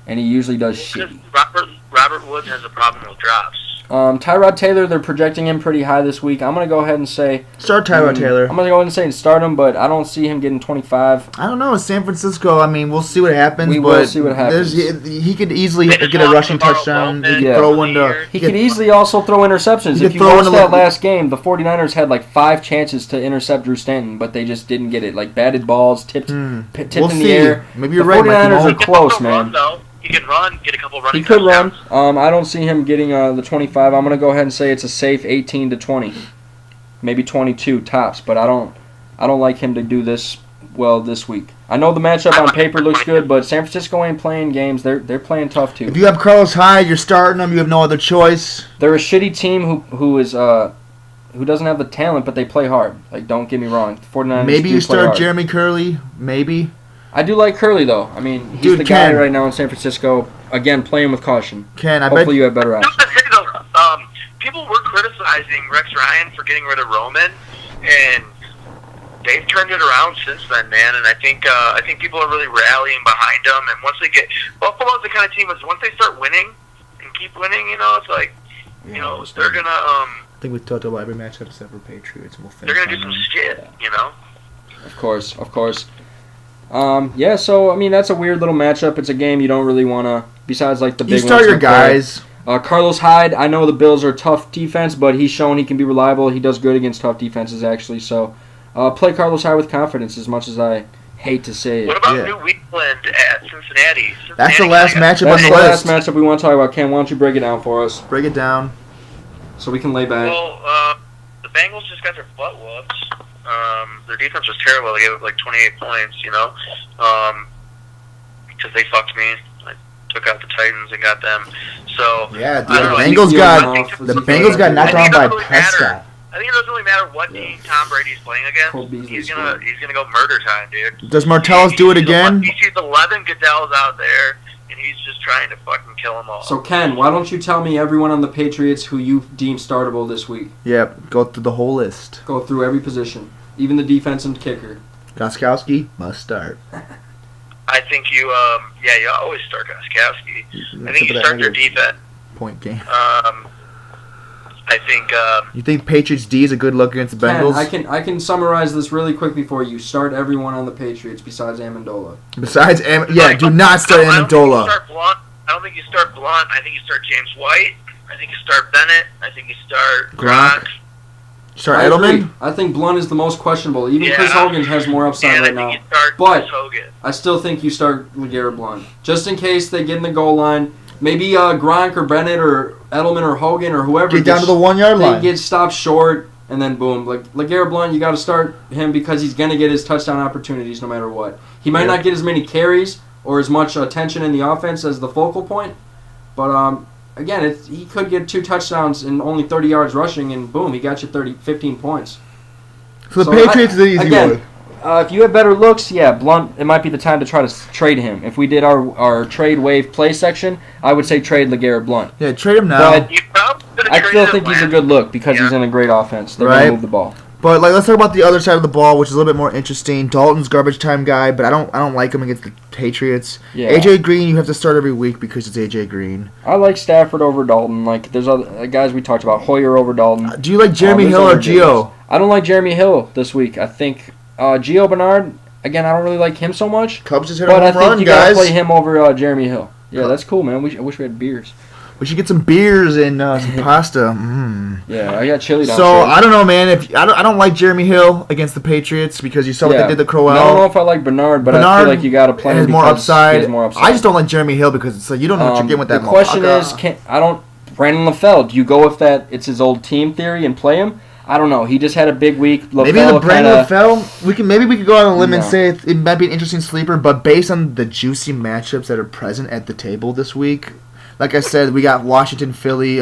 And he usually does shitty. Robert Woods has a problem with drops. Tyrod Taylor, they're projecting him pretty high this week. I'm going to go ahead and say... Start Tyrod Taylor. I'm going to go ahead and say start him, but I don't see him getting 25. I don't know. It's San Francisco. I mean, we'll see what happens. We will see what happens. He could easily get a rushing touchdown. He could throw one to... He could easily also throw interceptions. If you watch that last game, the 49ers had like 5 chances to intercept Drew Stanton, but they just didn't get it. Like batted balls, tipped in the air. Maybe you're the right. 49ers are close, man. He can run, get a couple running He could run. I don't see him getting the 25. I'm going to go ahead and say it's a safe 18 to 20. Maybe 22 tops, but I don't like him to do this well this week. I know the matchup on paper looks good, but San Francisco ain't playing games. They're playing tough too. If you have Carlos Hyde, you're starting him. You have no other choice. They're a shitty team who doesn't have the talent, but they play hard. Like, don't get me wrong. The 49ers maybe you start hard. Jeremy Curley. Maybe. I do like Curley, though. I mean, he's the guy right now in San Francisco. Again, playing with caution. Hopefully you have better options. People were criticizing Rex Ryan for getting rid of Roman, and they've turned it around since then, man. And I think people are really rallying behind them. And once they get Buffalo's the kind of team is once they start winning and keep winning, it's like they're gonna. I think we talked about every matchup except for Patriots. We'll they're gonna do some shit, Of course. Yeah, so, I mean, that's a weird little matchup. It's a game you don't really want to, besides, like, the big You ones. start your to play. guys. Carlos Hyde, I know the Bills are tough defense, but he's shown he can be reliable. He does good against tough defenses, actually. So, play Carlos Hyde with confidence, as much as I hate to say it. What about Yeah. New England at Cincinnati? That's the Cincinnati last kinda matchup That's on the the last list. matchup we want to talk about. Ken, why don't you break it down for us Break it down. so we can lay back? Well, the Bengals just got their butt whooped. Their defense was terrible. They gave up like 28 points, because they fucked me. I took out the Titans and got them. So Yeah, dude, I don't know. the Bengals got knocked I think down by it doesn't really matter. Prescott. I think it doesn't really matter what team Tom Brady's playing Cole against. Beasley He's scored. gonna go murder time, dude. Does Martellus do it again? He sees 11 Goodell's out there, and he's just trying to fucking kill them all. So, Ken, why don't you tell me everyone on the Patriots who you deem startable this week? Yep, go through the whole list. Go through every position, even the defense and kicker. Goskowski must start. I think you always start Goskowski. I think you start your defense. Point game. I think You think Patriots D is a good look against the Ken, Bengals? I can summarize this really quickly for you. Start everyone on the Patriots besides Amendola. Besides, do not start I don't think you Amendola. start Blunt. I don't think you start Blunt. I think you start James White. I think you start Bennett. I think you start Gronk. Start I agree. Edelman. I think Blunt is the most questionable. Even Yeah. Chris Hogan has more upside And right I now. think you start But- Chris Hogan. I still think you start LeGarrette Blunt. Just in case they get in the goal line. Maybe Gronk or Bennett or Edelman or Hogan or whoever Get down to the 1 yard they line. get stopped short, and then boom. Like LeGarrette Blunt, you got to start him because he's going to get his touchdown opportunities no matter what. He might Yeah. not get as many carries or as much attention in the offense as the focal point, but again, he could get 2 touchdowns and only 30 yards rushing, and boom, he got you 15 points. So the So Patriots is the easy again, one. If you have better looks, yeah, Blunt, it might be the time to try to trade him. If we did our trade wave play section, I would say trade LeGarrette Blunt. Yeah, trade him now. But You probably could have I still traded think he's a Atlanta. good look because he's Yeah. in a great offense. They're Right. going to move the ball. But let's talk about the other side of the ball, which is a little bit more interesting. Dalton's garbage time guy, but I don't like him against the Patriots. Yeah. AJ Green, you have to start every week because it's AJ Green. I like Stafford over Dalton. Like there's other guys we talked about, Hoyer over Dalton. Do you like Jeremy There's Hill or other Gio? guys. I don't like Jeremy Hill this week. I think Gio Bernard. Again, I don't really like him so much. Cubs just hit But a I home think run, you gotta guys. play him over Jeremy Hill. Yeah, that's cool, man. I wish we had beers. We should get some beers and some pasta. Yeah, I got chili downstairs. So I don't know, man. If I don't like Jeremy Hill agact the Patriots because you saw what Yeah. they did to I Crowell. don't know if I like Bernard, but I Bernard feel like you got to play him has more because upside. he has more upside. I just don't like Jeremy Hill because it's like you don't know what you're getting with that. The question motherfucker. is, Brandon LaFell, do you go with that? It's his old team theory and play him? I don't know. He just had a big week. Maybe the Brandon LaFell. Maybe we could go on a limb and No. say it might be an interesting sleeper, but based on the juicy matchups that are present at the table this week, like I said, we got Washington, Philly,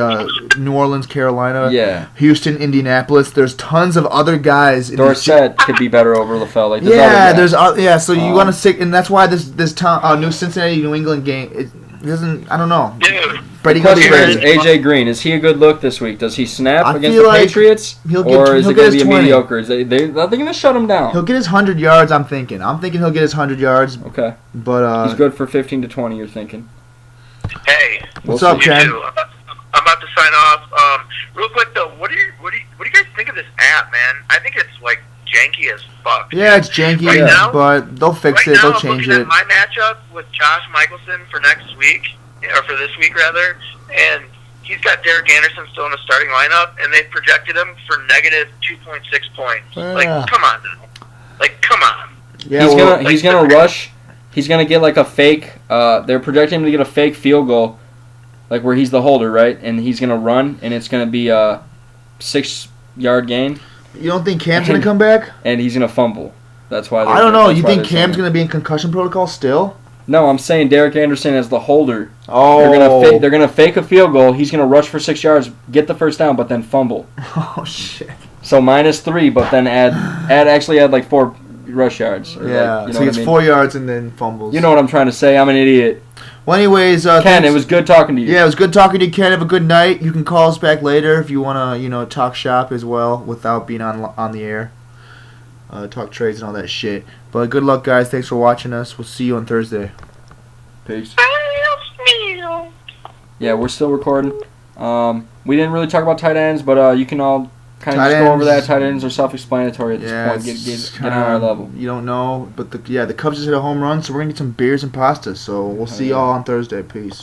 New Orleans, Carolina, Yeah. Houston, Indianapolis. There's tons of other guys. In these- Dorset could be better over LaFell. Like there's Yeah, other guys. there's So you Um, want to stick, and that's why this New Cincinnati New England game it doesn't. I don't know. Dude, Brady The goes question is, crazy. AJ Green, is he a good look this week? Does he snap I against feel the like Patriots? he'll Or is get it going his to be 20. mediocre? Are they going to shut him down? He'll get his 100 yards. I'm thinking he'll get his 100 yards. Okay. But He's good for 15 to 20, you're thinking. hey, what's We'll up, see. you Ken? too. I'm about to sign off. Real quick though, what do you guys think of this app, man? I think it's like janky as fuck. Yeah, it's janky, Right now- but they'll fix Right it. now, They'll I'm change looking it. at my matchup with Josh Michelson for next week, or for this week rather, and he's got Derek Anderson still in the starting lineup, and they projected him for negative 2.6 points. Yeah. Like, come on, now. Like, come on. Yeah, he's well, gonna he's gonna rush. He's gonna get like a fake. They're projecting him to get a fake field goal, like where he's the holder, right? And he's gonna run, and it's gonna be a 6-yard gain, you don't think Cam's gonna come back? and he's gonna fumble. That's why. I don't know. that's You why think they're saying Cam's it. gonna be in concussion protocol still? No, I'm saying Derek Anderson as the holder. Oh, They're gonna fake a field goal. He's gonna rush for 6 yards, get the first down, but then fumble. oh shit. So -3, but then add like 4 rush yards. Or Yeah, like, you know so what he gets I mean? 4 yards and then fumbles. You know what I'm trying to say? I'm an idiot. Well, anyways, Ken, thanks- it was good talking to you. Yeah, it was good talking to you, Ken. Have a good night. You can call us back later if you wanna, talk shop as well without being on the air. Talk trades and all that shit. But good luck, guys. Thanks for watching us. We'll see you on Thursday. Peace. Yeah, we're still recording. We didn't really talk about tight ends, but you can all kind Tight of just go over that. ends. Tight ends are self-explanatory at this Yeah, point. it's Get on our level. You don't know, but the Cubs just hit a home run, so we're gonna get some beers and pasta. So we'll see yeah. y'all on Thursday. Peace.